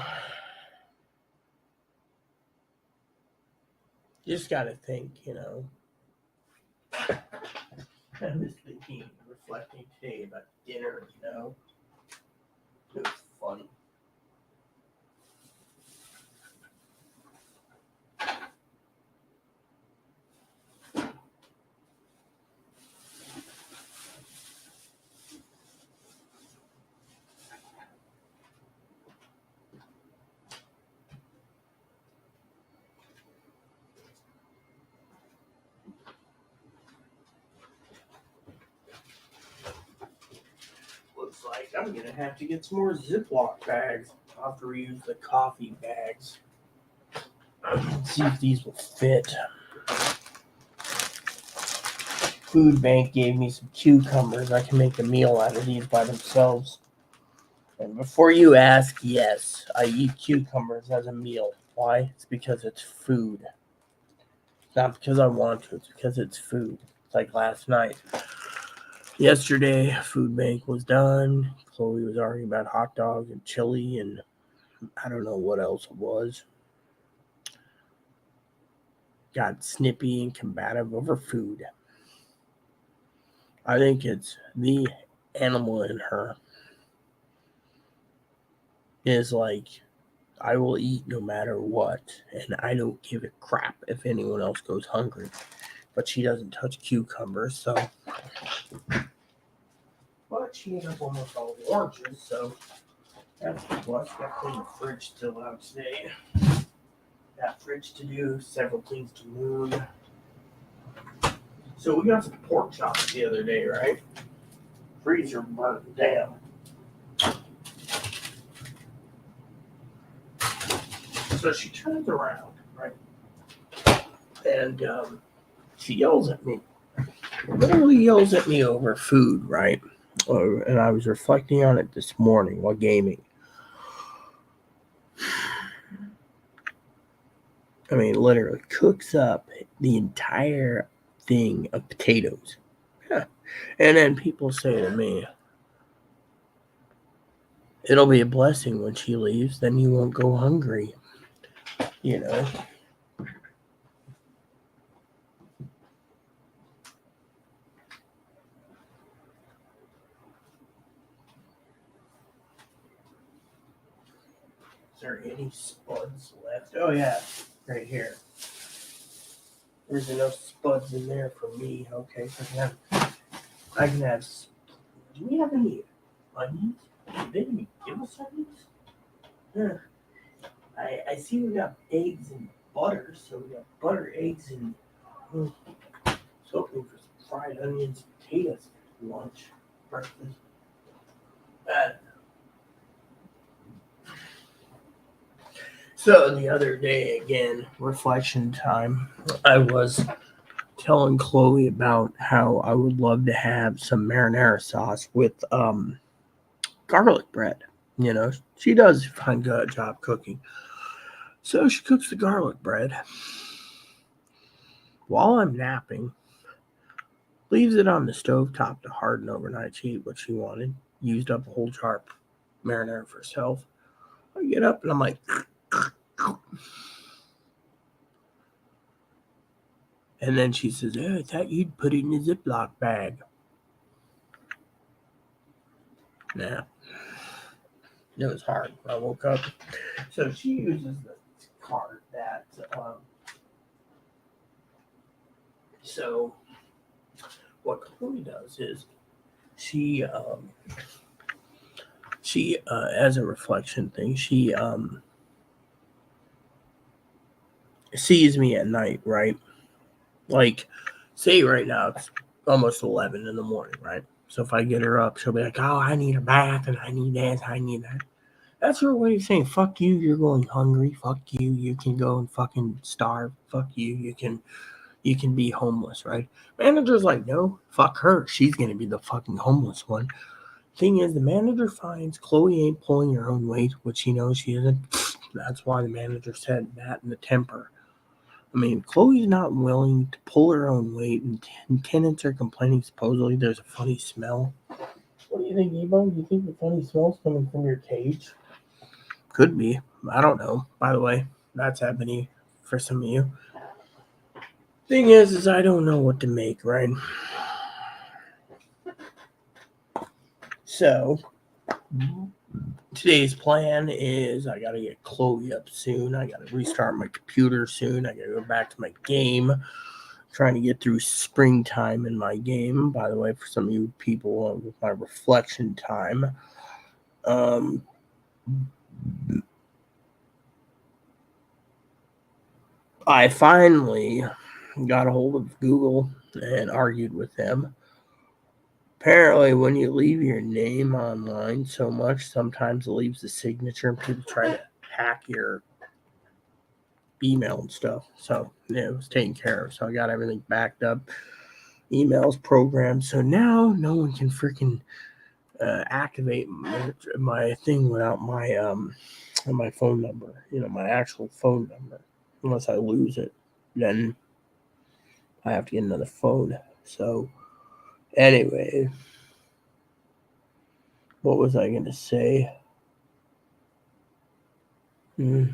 You just got to think, I was thinking, reflecting today about dinner, It was funny. Looks like I'm going to have to get some more Ziploc bags. I'll have to reuse the coffee bags. See if these will fit. Food bank gave me some cucumbers. I can make a meal out of these by themselves. And before you ask, yes, I eat cucumbers as a meal. Why? It's because it's food. Not because I want to, it's because it's food. It's like last night. Yesterday, food bank was done. Chloe was arguing about hot dogs and chili, and I don't know what else it was. Got snippy and combative over food. I think it's the animal in her is like, I will eat no matter what, and I don't give a crap if anyone else goes hungry. But she doesn't touch cucumbers, so. But she ate up almost all the oranges, so that's plus. Got to clean the fridge still out today. Got fridge to do, several things to move. So we got some pork chops the other day, right? Freezer burnt down. So she turns around, right? And she yells at me. Literally yells at me over food, right? And I was reflecting on it this morning while gaming. I mean, literally cooks up the entire thing of potatoes. Yeah. And then people say to me, it'll be a blessing when she leaves, then you won't go hungry. You know? Is there any spuds left? Oh, yeah, right here. There's enough spuds in there for me. Okay, so I can have. Do we have any onions? Did they even give us onions? Yeah. I see we got eggs and butter, so we got butter, eggs, and hoping for some fried onions and potatoes for lunch, breakfast. So the other day, again, reflection time, I was telling Chloe about how I would love to have some marinara sauce with garlic bread. She does a fine good job cooking. So she cooks the garlic bread while I'm napping, leaves it on the stove top to harden overnight. She ate what she wanted, used up a whole jar of marinara for herself. I get up and I'm like, and then she says, "Oh, I thought you'd put it in a Ziploc bag." Nah, it was hard when I woke up. So she uses this card that, so what Chloe does is she as a reflection thing, she sees me at night, right? Like, say right now it's almost 11 in the morning, right? So if I get her up, she'll be like, "Oh, I need a bath, and I need this, I need that." That's her way of saying, "Fuck you, you're going hungry. Fuck you, you can go and fucking starve. Fuck you, you can be homeless, right?" Manager's like, "No, fuck her. She's gonna be the fucking homeless one." Thing is, the manager finds Chloe ain't pulling her own weight, which she knows she isn't. That's why the manager said that in the temper. I mean, Chloe's not willing to pull her own weight, and tenants are complaining supposedly there's a funny smell. What do you think, Evo? Do you think the funny smell's coming from your cage? Could be. I don't know. By the way, that's happening for some of you. Thing is I don't know what to make, right? So, today's plan is I gotta get Chloe up soon. I gotta restart my computer soon. I gotta go back to my game. Trying to get through springtime in my game. By the way, for some of you people with my reflection time, um, I finally got a hold of Google and argued with them. Apparently, when you leave your name online so much, sometimes it leaves a signature and people try to hack your email and stuff. So, yeah, it was taken care of. So, I got everything backed up, emails, programmed. So now no one can freaking activate my thing without my phone number, my actual phone number. Unless I lose it, then I have to get another phone. So, anyway, what was I going to say? Hmm.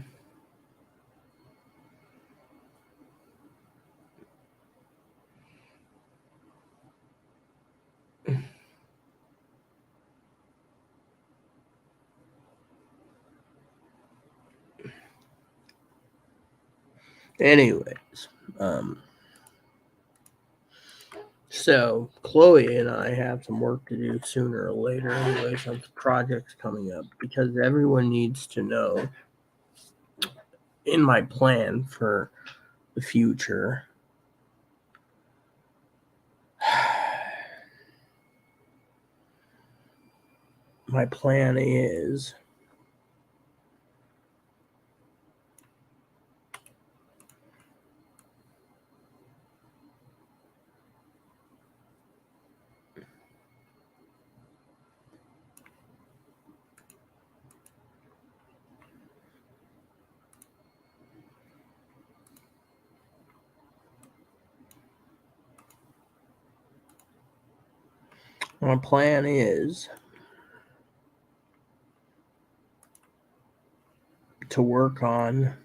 Anyways, so Chloe and I have some work to do sooner or later. Anyways, some projects coming up because everyone needs to know in my plan for the future. My plan is my plan is to work on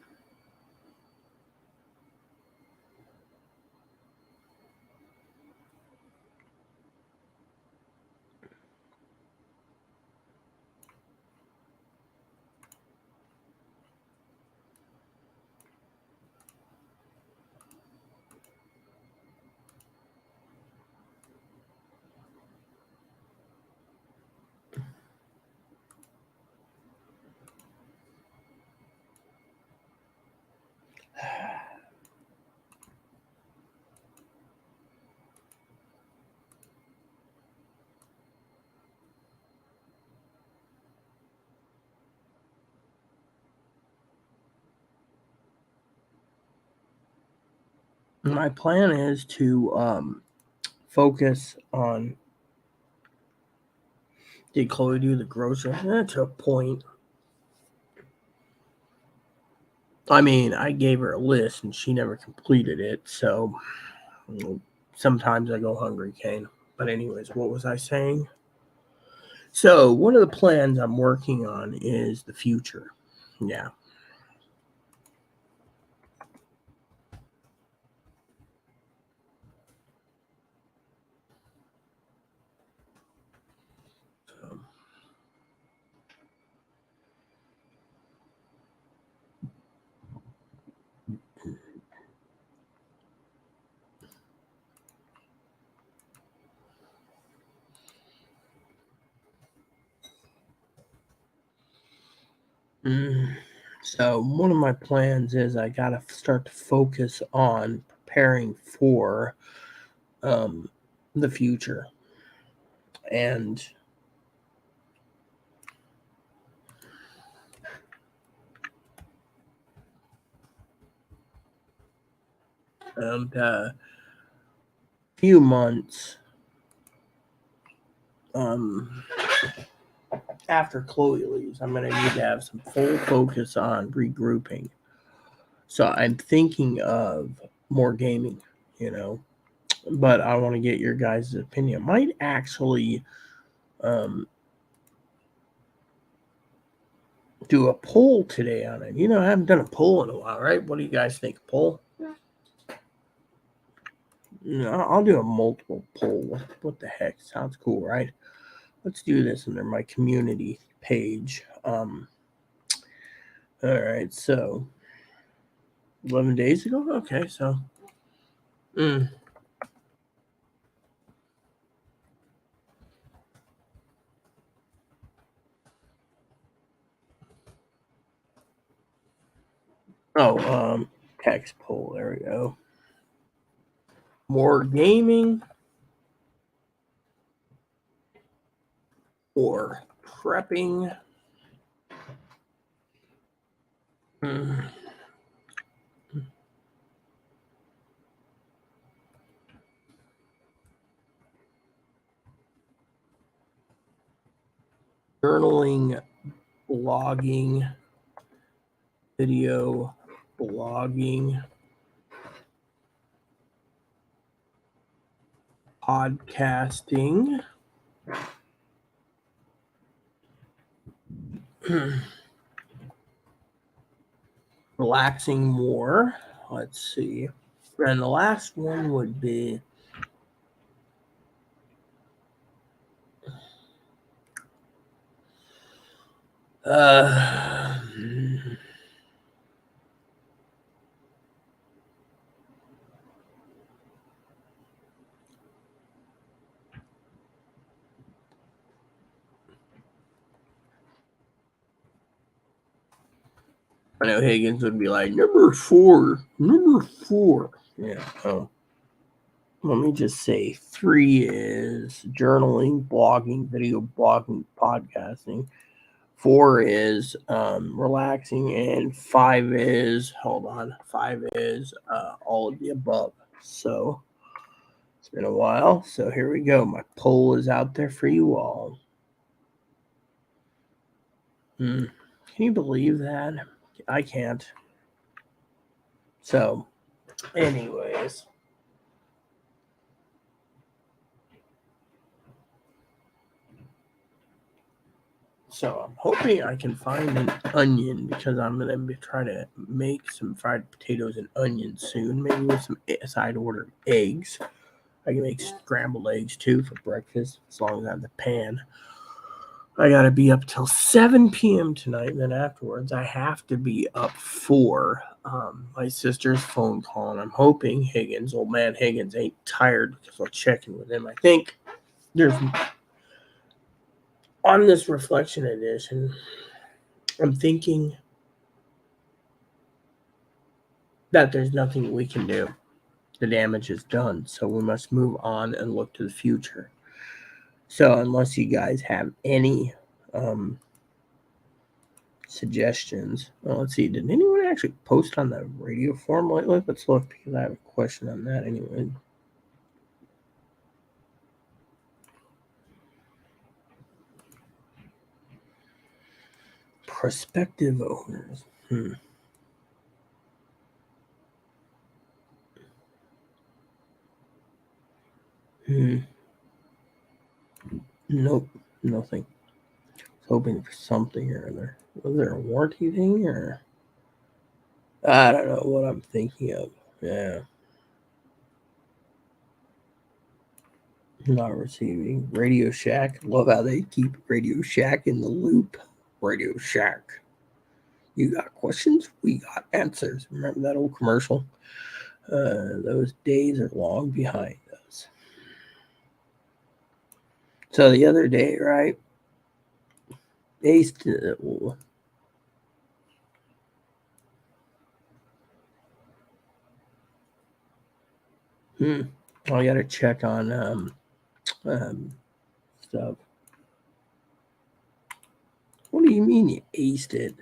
my plan is to focus on. Did Chloe do the grocery? To a point. I mean, I gave her a list and she never completed it, so sometimes I go hungry, Kane. But anyways, what was I saying? So one of the plans I'm working on is the future. Yeah. So, So one of my plans is I gotta start to focus on preparing for the future, and few months um, after Chloe leaves, I'm gonna need to have some full focus on regrouping. So I'm thinking of more gaming, you know, but I want to get your guys' opinion. Might actually um, do a poll today on it. I haven't done a poll in a while, right? What do you guys think? Poll? No, I'll do a multiple poll. What the heck? Sounds cool, right? Let's do this under my community page. All right, so 11 days ago? Okay, so. Text poll. There we go. More gaming or prepping? Journaling, blogging, video blogging, podcasting, relaxing more. Let's see. And the last one would be uh, I know Higgins would be like, number four. Yeah. Oh. Let me just say 3 is journaling, blogging, video blogging, podcasting. 4 is relaxing, and 5 is all of the above. So it's been a while. So here we go. My poll is out there for you all. Can you believe that? I can't. So, anyways. So I'm hoping I can find an onion because I'm going to try to make some fried potatoes and onions soon. Maybe with some side order eggs. I can make scrambled eggs too for breakfast as long as I have the pan. I got to be up till 7 p.m. tonight. And then afterwards, I have to be up for my sister's phone call. And I'm hoping old man Higgins, ain't tired because I'll check in with him. I think there's, on this reflection edition, I'm thinking that there's nothing we can do. The damage is done. So we must move on and look to the future. So unless you guys have any suggestions. Well, let's see. Did anyone actually post on the radio forum lately? Let's look because I have a question on that anyway. Prospective owners. Nope, nothing. I was hoping for something here or there. Was there a warranty thing or? I don't know what I'm thinking of. Yeah. Not receiving. Radio Shack. Love how they keep Radio Shack in the loop. Radio Shack. You got questions? We got answers. Remember that old commercial? Those days are long behind us. So the other day, right? I gotta check on stuff. What do you mean you aced it?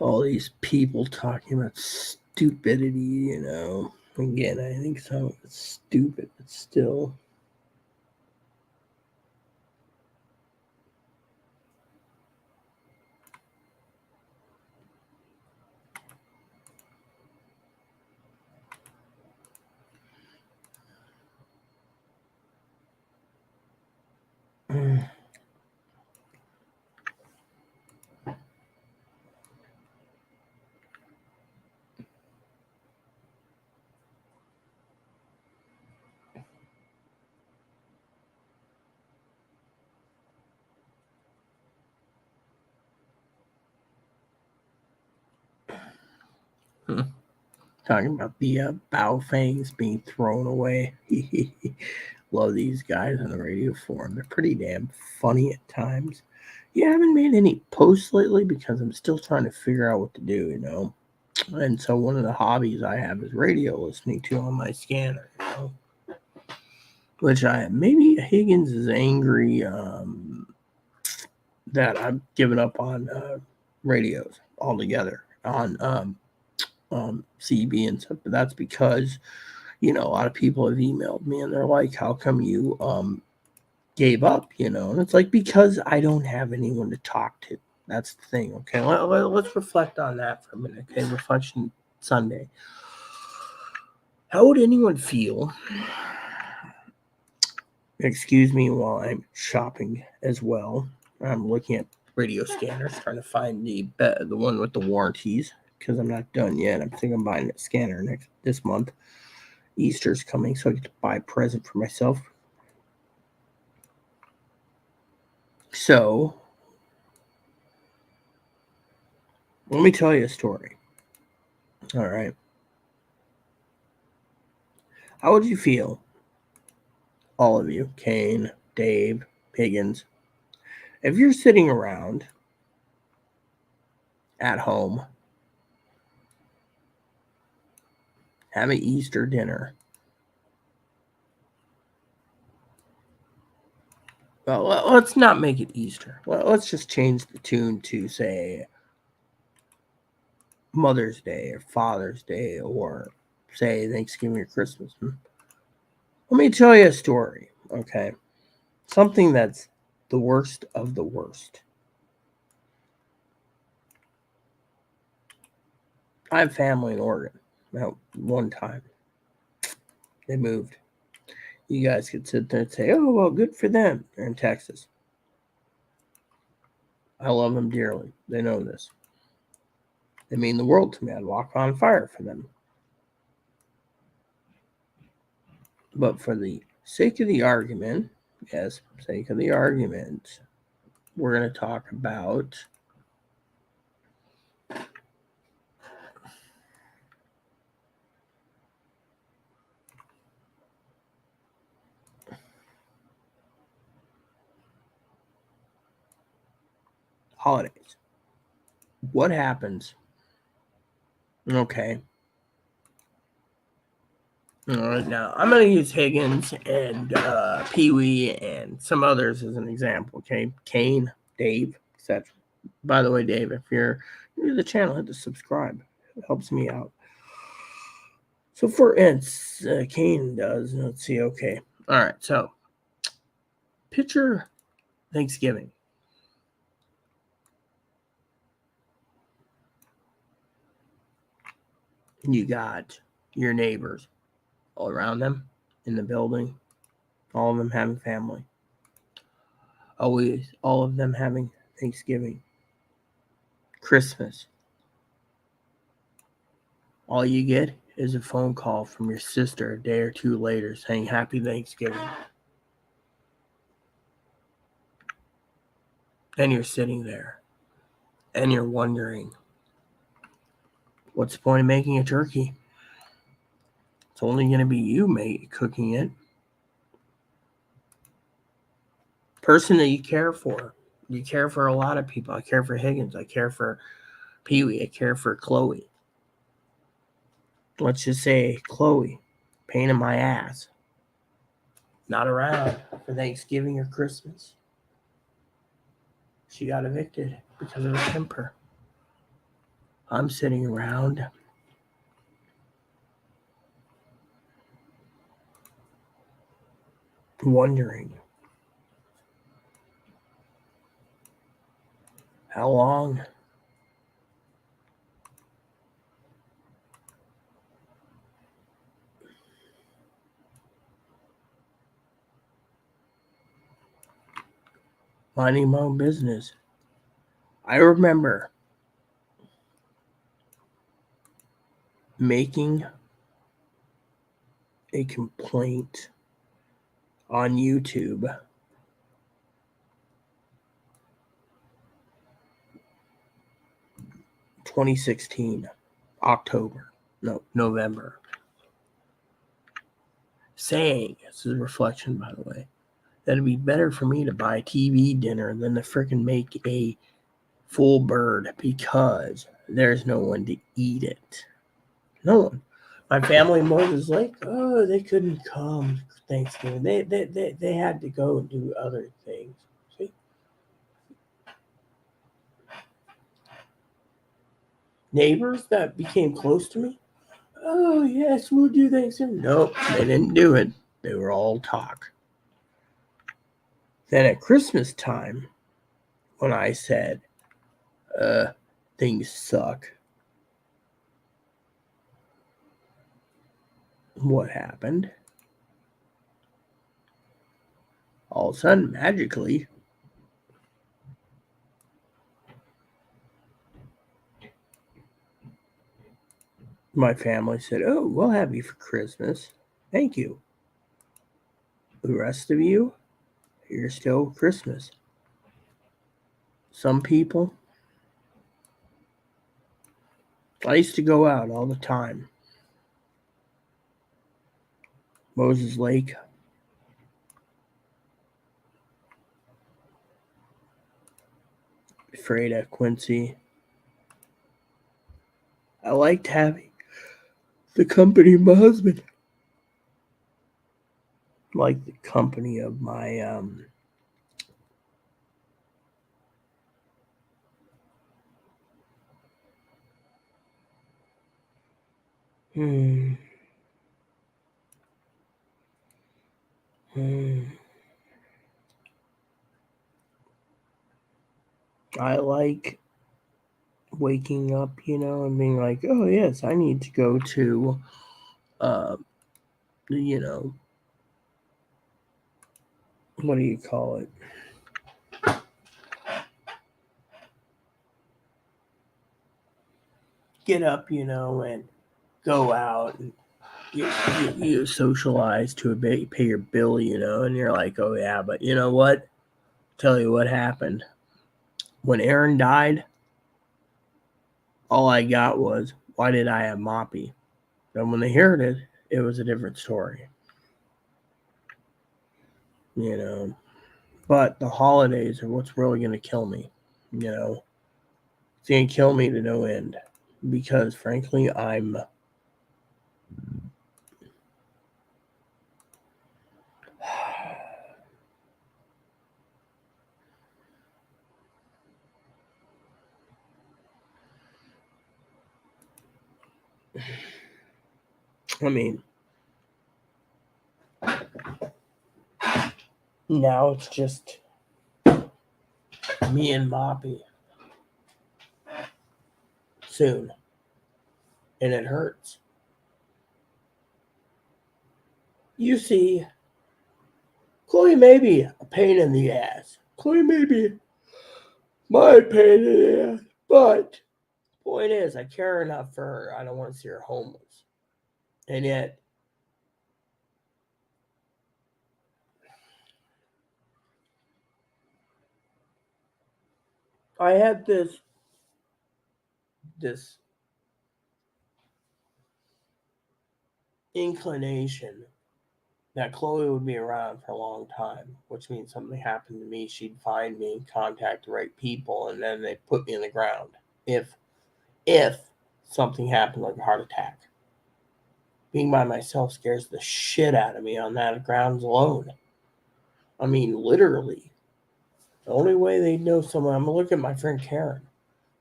All these people talking about stupidity, Again, I think some of it's stupid, but still. Talking about the bow fangs being thrown away. Love these guys on the radio forum. They're pretty damn funny at times. Yeah, I haven't made any posts lately because I'm still trying to figure out what to do. And so one of the hobbies I have is radio listening to on my scanner. Which maybe Higgins is angry that I've given up on radios altogether on CB and stuff. But that's because a lot of people have emailed me and they're like, "How come you gave up?" And it's like, because I don't have anyone to talk to. That's the thing. Okay, let's reflect on that for a minute. Okay, Reflection Sunday. How would anyone feel? Excuse me while I'm shopping as well. I'm looking at radio scanners, trying to find the one with the warranties because I'm not done yet. I think I'm buying a scanner this month. Easter's coming, so I get to buy a present for myself. So, let me tell you a story. All right. How would you feel, all of you, Kane, Dave, Higgins, if you're sitting around at home having Easter dinner? Well, let's not make it Easter. Well, let's just change the tune to, say, Mother's Day or Father's Day or, say, Thanksgiving or Christmas. Let me tell you a story, okay? Something that's the worst of the worst. I have family in Oregon. Now, one time, they moved. You guys could sit there and say, "Oh, well, good for them." They're in Texas. I love them dearly. They know this. They mean the world to me. I'd walk on fire for them. But for the sake of the argument, yes, sake of the argument, we're going to talk about holidays. What happens? Okay. All right, now I'm going to use Higgins and Pee Wee and some others as an example. Okay, Kane, Dave, etc. By the way, Dave, if you're new to the channel, hit the subscribe. It helps me out. So for instance, Kane does. Let's see. Okay. All right. So picture Thanksgiving. You got your neighbors all around them in the building, all of them having family. Always, all of them having Thanksgiving, Christmas. All you get is a phone call from your sister a day or two later saying Happy Thanksgiving. And you're sitting there and you're wondering, what's the point of making a turkey? It's only going to be you cooking it. Person that you care for. You care for a lot of people. I care for Higgins. I care for Pee Wee. I care for Chloe. Let's just say Chloe, pain in my ass. Not around for Thanksgiving or Christmas. She got evicted because of her temper. I'm sitting around wondering, how long? Minding my own business. I remember making a complaint on YouTube 2016, November, saying, this is a reflection by the way, that it'd be better for me to buy TV dinner than to frickin' make a full bird because there's no one to eat it. No one. My family was like, oh, they couldn't come Thanksgiving. They had to go and do other things. See? Neighbors that became close to me. Oh, yes, we'll do Thanksgiving. Nope, they didn't do it. They were all talk. Then at Christmas time, when I said, things suck, what happened? All of a sudden, magically, my family said, oh, we'll have you for Christmas. Thank you. The rest of you, you're still Christmas. Some people, I used to go out all the time. Moses Lake. Rita, Quincy. I liked having the company of my husband. Like the company of my I like waking up, and being like, oh yes, I need to go to what do you call it? Get up, and go out and you socialize to pay your bill, and you're like, oh yeah, but you know what? Tell you what happened. When Aaron died, all I got was, why did I have Moppy? And when they heard it, it was a different story. But the holidays are what's really going to kill me. It's going to kill me to no end. Because, frankly, I mean, now it's just me and Moppy. Soon. and it hurts. You see, Chloe may be a pain in the ass. Chloe may be my pain in the ass. But point is, I care enough for her. I don't want to see her homeless. And yet, I had this inclination that Chloe would be around for a long time, which means something happened to me, she'd find me, contact the right people, and then they'd put me in the ground. If something happened like a heart attack. Being by myself scares the shit out of me on that grounds alone. I mean, literally. The only way they'd know someone, I'm gonna look at my friend Karen.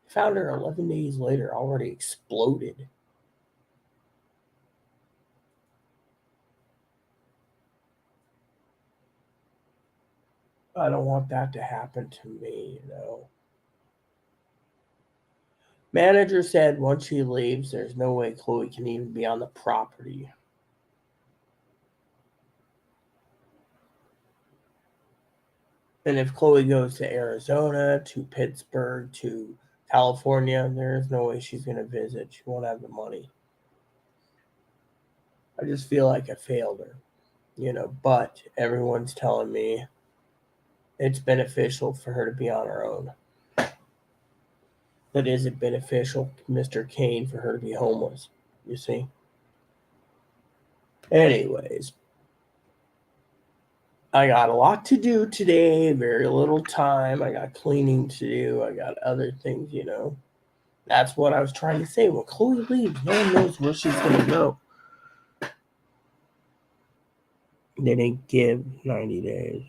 Found her 11 days later, already exploded. I don't want that to happen to me. Manager said once she leaves, there's no way Chloe can even be on the property. And if Chloe goes to Arizona, to Pittsburgh, to California, there's no way she's going to visit. She won't have the money. I just feel like I failed her. But everyone's telling me it's beneficial for her to be on her own. That isn't beneficial, Mr. Kane, for her to be homeless, you see? Anyways, I got a lot to do today, very little time. I got cleaning to do. I got other things. That's what I was trying to say. When Chloe leaves, no one knows where she's going to go. They didn't give 90 days.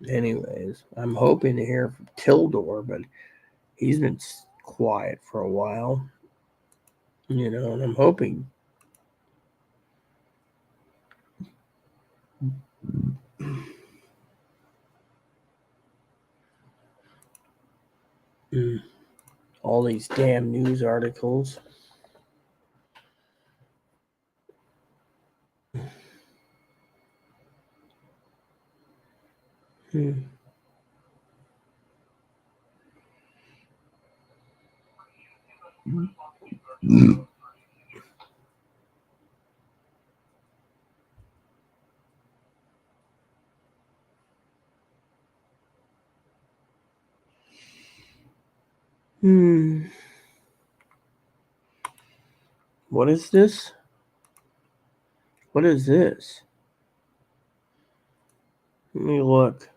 Anyways, I'm hoping to hear from Tildor, but he's been quiet for a while. And I'm hoping. All these damn news articles. What is this? What is this? Let me look.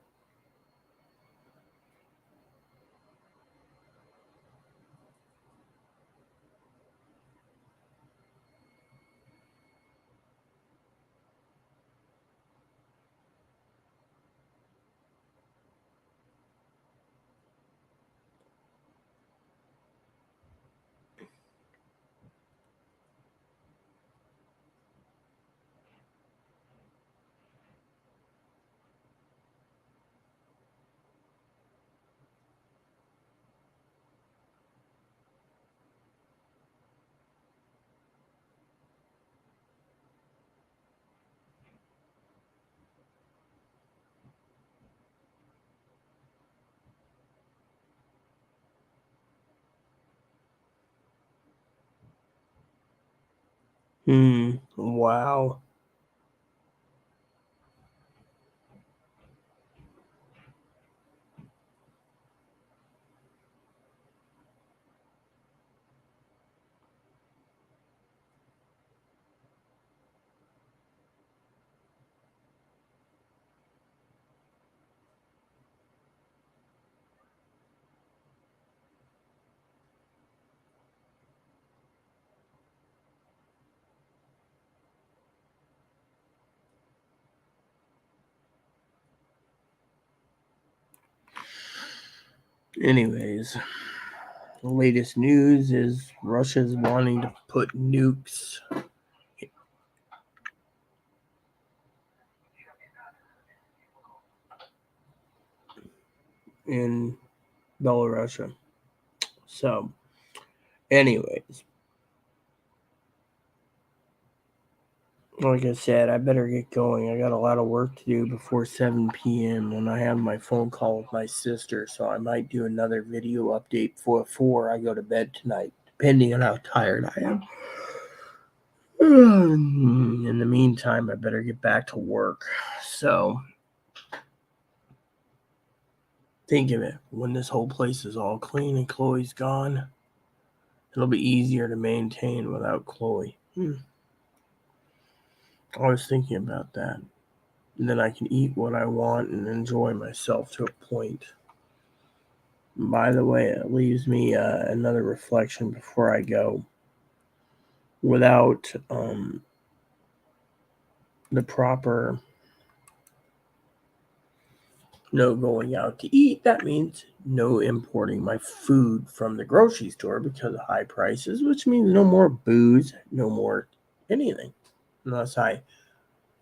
Wow. Anyways, the latest news is Russia's wanting to put nukes in Belarusia. So, anyways, like I said, I better get going. I got a lot of work to do before 7 p.m. when I have my phone call with my sister. So I might do another video update before I go to bed tonight, depending on how tired I am. In the meantime, I better get back to work. So, think of it. When this whole place is all clean and Chloe's gone, it'll be easier to maintain without Chloe. I was thinking about that. And then I can eat what I want and enjoy myself to a point. By the way, it leaves me another reflection before I go. Without the proper no going out to eat, that means no importing my food from the grocery store because of high prices, which means no more booze, no more anything, unless I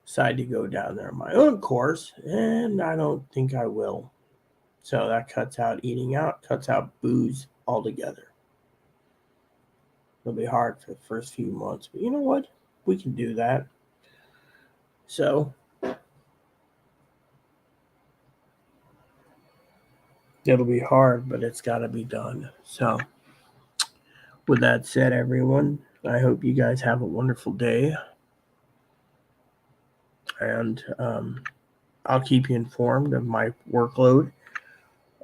decide to go down there on my own course, and I don't think I will. So that cuts out eating out, cuts out booze altogether. It'll be hard for the first few months, but you know what? We can do that. So it'll be hard, but it's got to be done. So, with that said, everyone, I hope you guys have a wonderful day. And I'll keep you informed of my workload.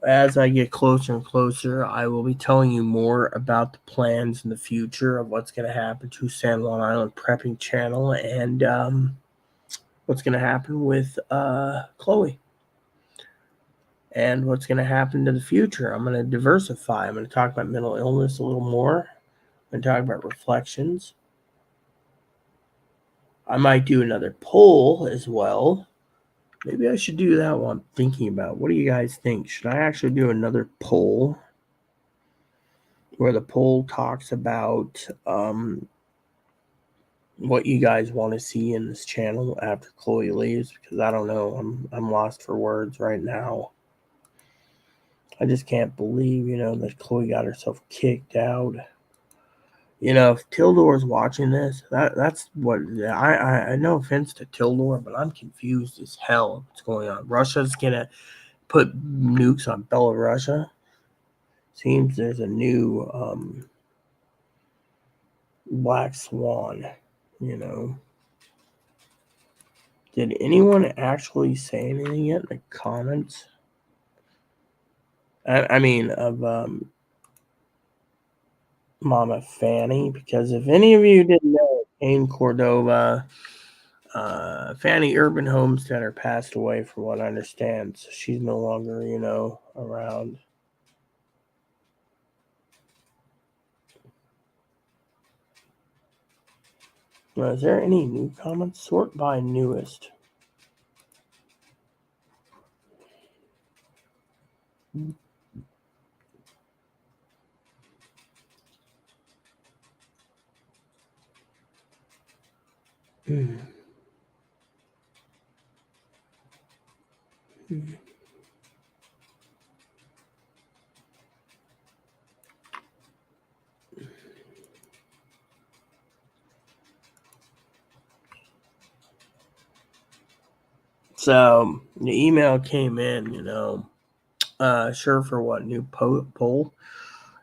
As I get closer and closer, I will be telling you more about the plans in the future of what's going to happen to San Juan Island Prepping Channel and what's going to happen with Chloe. And what's going to happen to the future. I'm going to diversify. I'm going to talk about mental illness a little more. I'm going to talk about reflections. I might do another poll as well. Maybe I should do that one. I'm thinking about. What do you guys think? Should I actually do another poll where the poll talks about what you guys want to see in this channel after Chloe leaves? Because I don't know. I'm lost for words right now. I just can't believe, that Chloe got herself kicked out. If Tildor's watching this, that's what I no offense to Tildor, but I'm confused as hell what's going on. Russia's gonna put nukes on Belarusia. Seems there's a new black swan, Did anyone actually say anything yet in the comments? I mean, of Mama Fanny, because if any of you didn't know, Kane Cordova, Fanny Urban Homesteader passed away, from what I understand. So she's no longer, around. Now, is there any new comments? Sort by newest. So the email came in, sure for what new poll?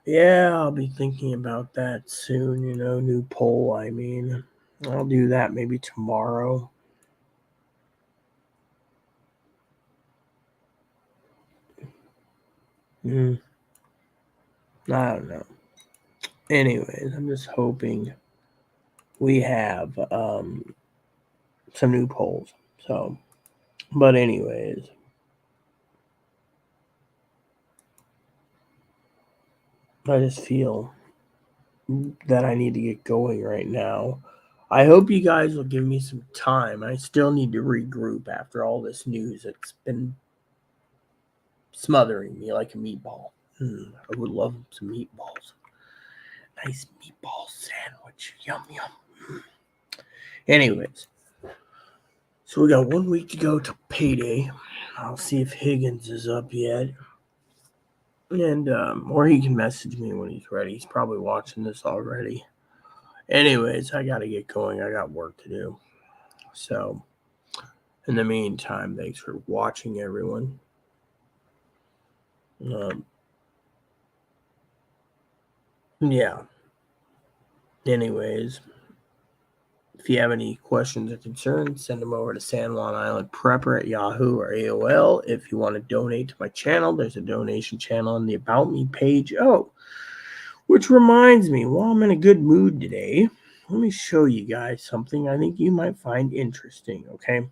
Yeah, I'll be thinking about that soon, new poll. I mean, I'll do that maybe tomorrow. I don't know. Anyways, I'm just hoping we have some new polls. So, but anyways, I just feel that I need to get going right now. I hope you guys will give me some time. I still need to regroup after all this news. It's been smothering me like a meatball. I would love some meatballs. Nice meatball sandwich. Yum, yum. Anyways, so we got 1 week to go to payday. I'll see if Higgins is up yet. And or he can message me when he's ready. He's probably watching this already. Anyways, I gotta get going. I got work to do. So in the meantime, thanks for watching, everyone. Yeah. Anyways, if you have any questions or concerns, send them over to San Juan Island Prepper at Yahoo or AOL. If you want to donate to my channel, there's a donation channel on the About Me page. Oh, which reminds me, while I'm in a good mood today, let me show you guys something I think you might find interesting, okay? I'm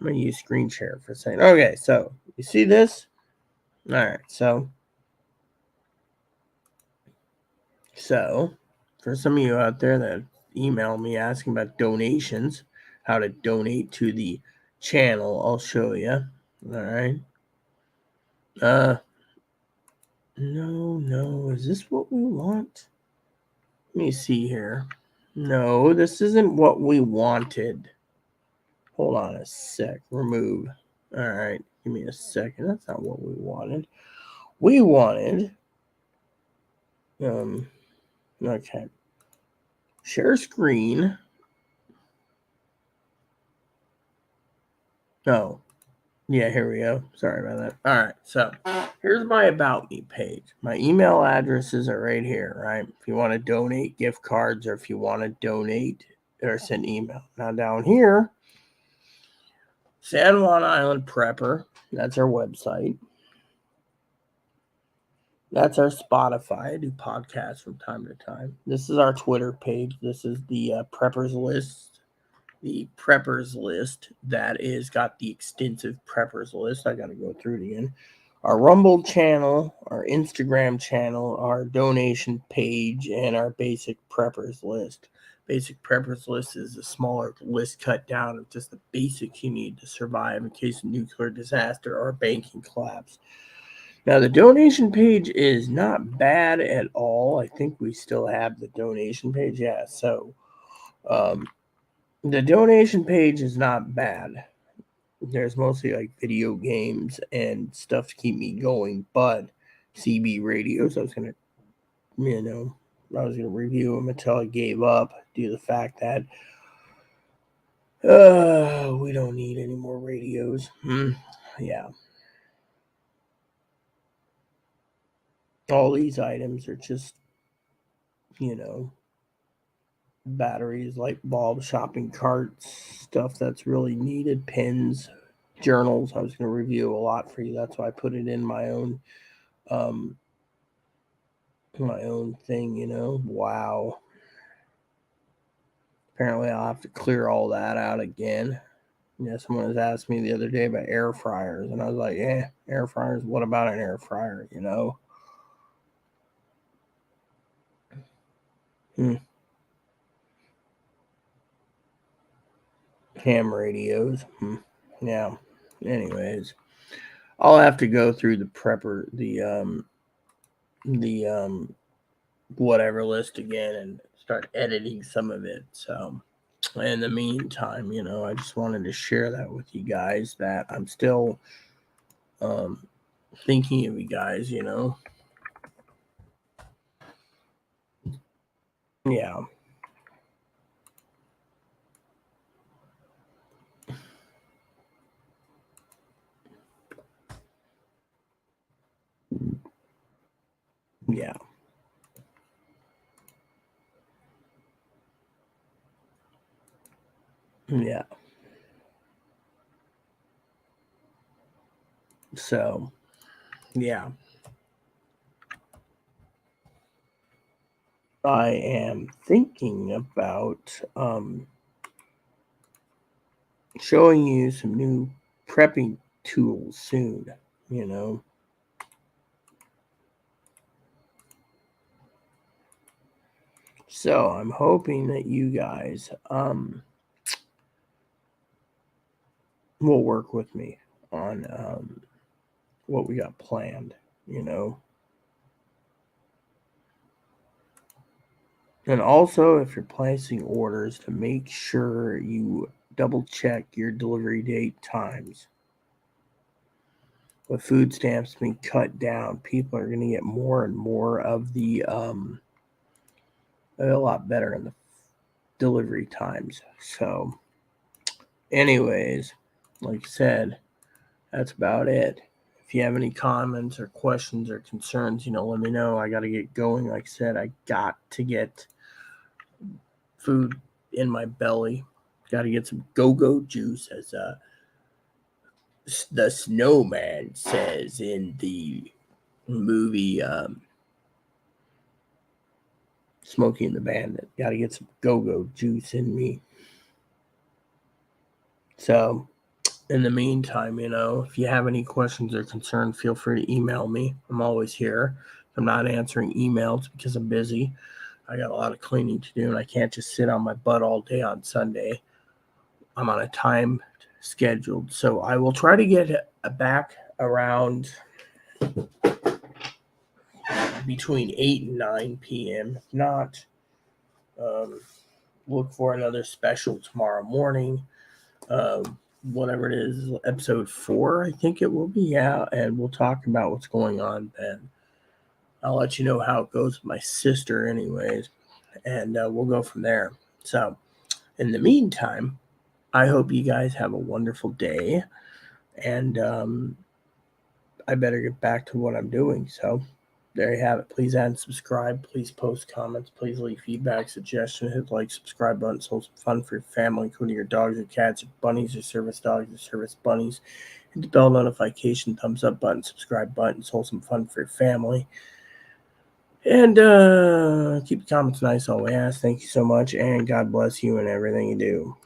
going to use screen share for a second. Okay, so you see this? All right, so for some of you out there that email me asking about donations, how to donate to the channel, I'll show you. All right. No, is this what we want? Let me see here. No, this isn't what we wanted. Hold on a sec. Remove. All right, give me a second. That's not what we wanted. We wanted, okay. Share screen. No. Yeah, here we go. Sorry about that. All right, so here's my About Me page. My email addresses are right here, right? If you want to donate gift cards or if you want to donate or send email. Now down here, San Juan Island Prepper, that's our website. That's our Spotify. I do podcasts from time to time. This is our Twitter page. This is the Preppers list. The Preppers list that is got the extensive Preppers list. I got to go through it again. Our Rumble channel, our Instagram channel, our donation page, and our basic Preppers list. Basic Preppers list is a smaller list cut down of just the basics you need to survive in case of nuclear disaster or banking collapse. Now, the donation page is not bad at all. I think we still have the donation page. Yeah, so the donation page is not bad. There's mostly like video games and stuff to keep me going, but CB radios, I was going to review them until I gave up due to the fact that we don't need any more radios. Yeah. All these items are just, batteries, light bulbs, shopping carts, stuff that's really needed, pens, journals. I was going to review a lot for you. That's why I put it in my own thing, Wow. Apparently I'll have to clear all that out again. Yeah, someone was asking me the other day about air fryers, and I was like, yeah, air fryers, what about an air fryer, Ham radios. Yeah. Anyways, I'll have to go through the prepper, the whatever list again and start editing some of it. So in the meantime, I just wanted to share that with you guys that I'm still thinking of you guys, Yeah. Yeah. Yeah. So, yeah. I am thinking about showing you some new prepping tools soon, So I'm hoping that you guys will work with me on what we got planned, And also, if you're placing orders, to make sure you double check your delivery date times. with food stamps being cut down, people are going to get more and more of the a lot better in the delivery times. So, anyways, like I said, that's about it. If you have any comments or questions or concerns, let me know. I got to get going. Like I said, I got to get food in my belly. Got to get some go-go juice, as the snowman says in the movie Smokey and the Bandit. Got to get some go-go juice in me. So, in the meantime, if you have any questions or concerns, feel free to email me. I'm always here. If I'm not answering emails because I'm busy, I got a lot of cleaning to do, and I can't just sit on my butt all day on Sunday. I'm on a time scheduled, so I will try to get back around between 8 and 9 p.m. If not, look for another special tomorrow morning. Whatever it is, episode 4, I think it will be out, and we'll talk about what's going on then. I'll let you know how it goes with my sister, anyways, and we'll go from there. So, in the meantime, I hope you guys have a wonderful day, and I better get back to what I'm doing. So, there you have it. Please add and subscribe. Please post comments. Please leave feedback, suggestions. Hit the like, subscribe button. So some fun for your family, including your dogs, your cats, your bunnies, your service dogs, your service bunnies. Hit the bell notification, thumbs up button, subscribe button. So some fun for your family. And keep the comments nice always. Thank you so much, and God bless you and everything you do.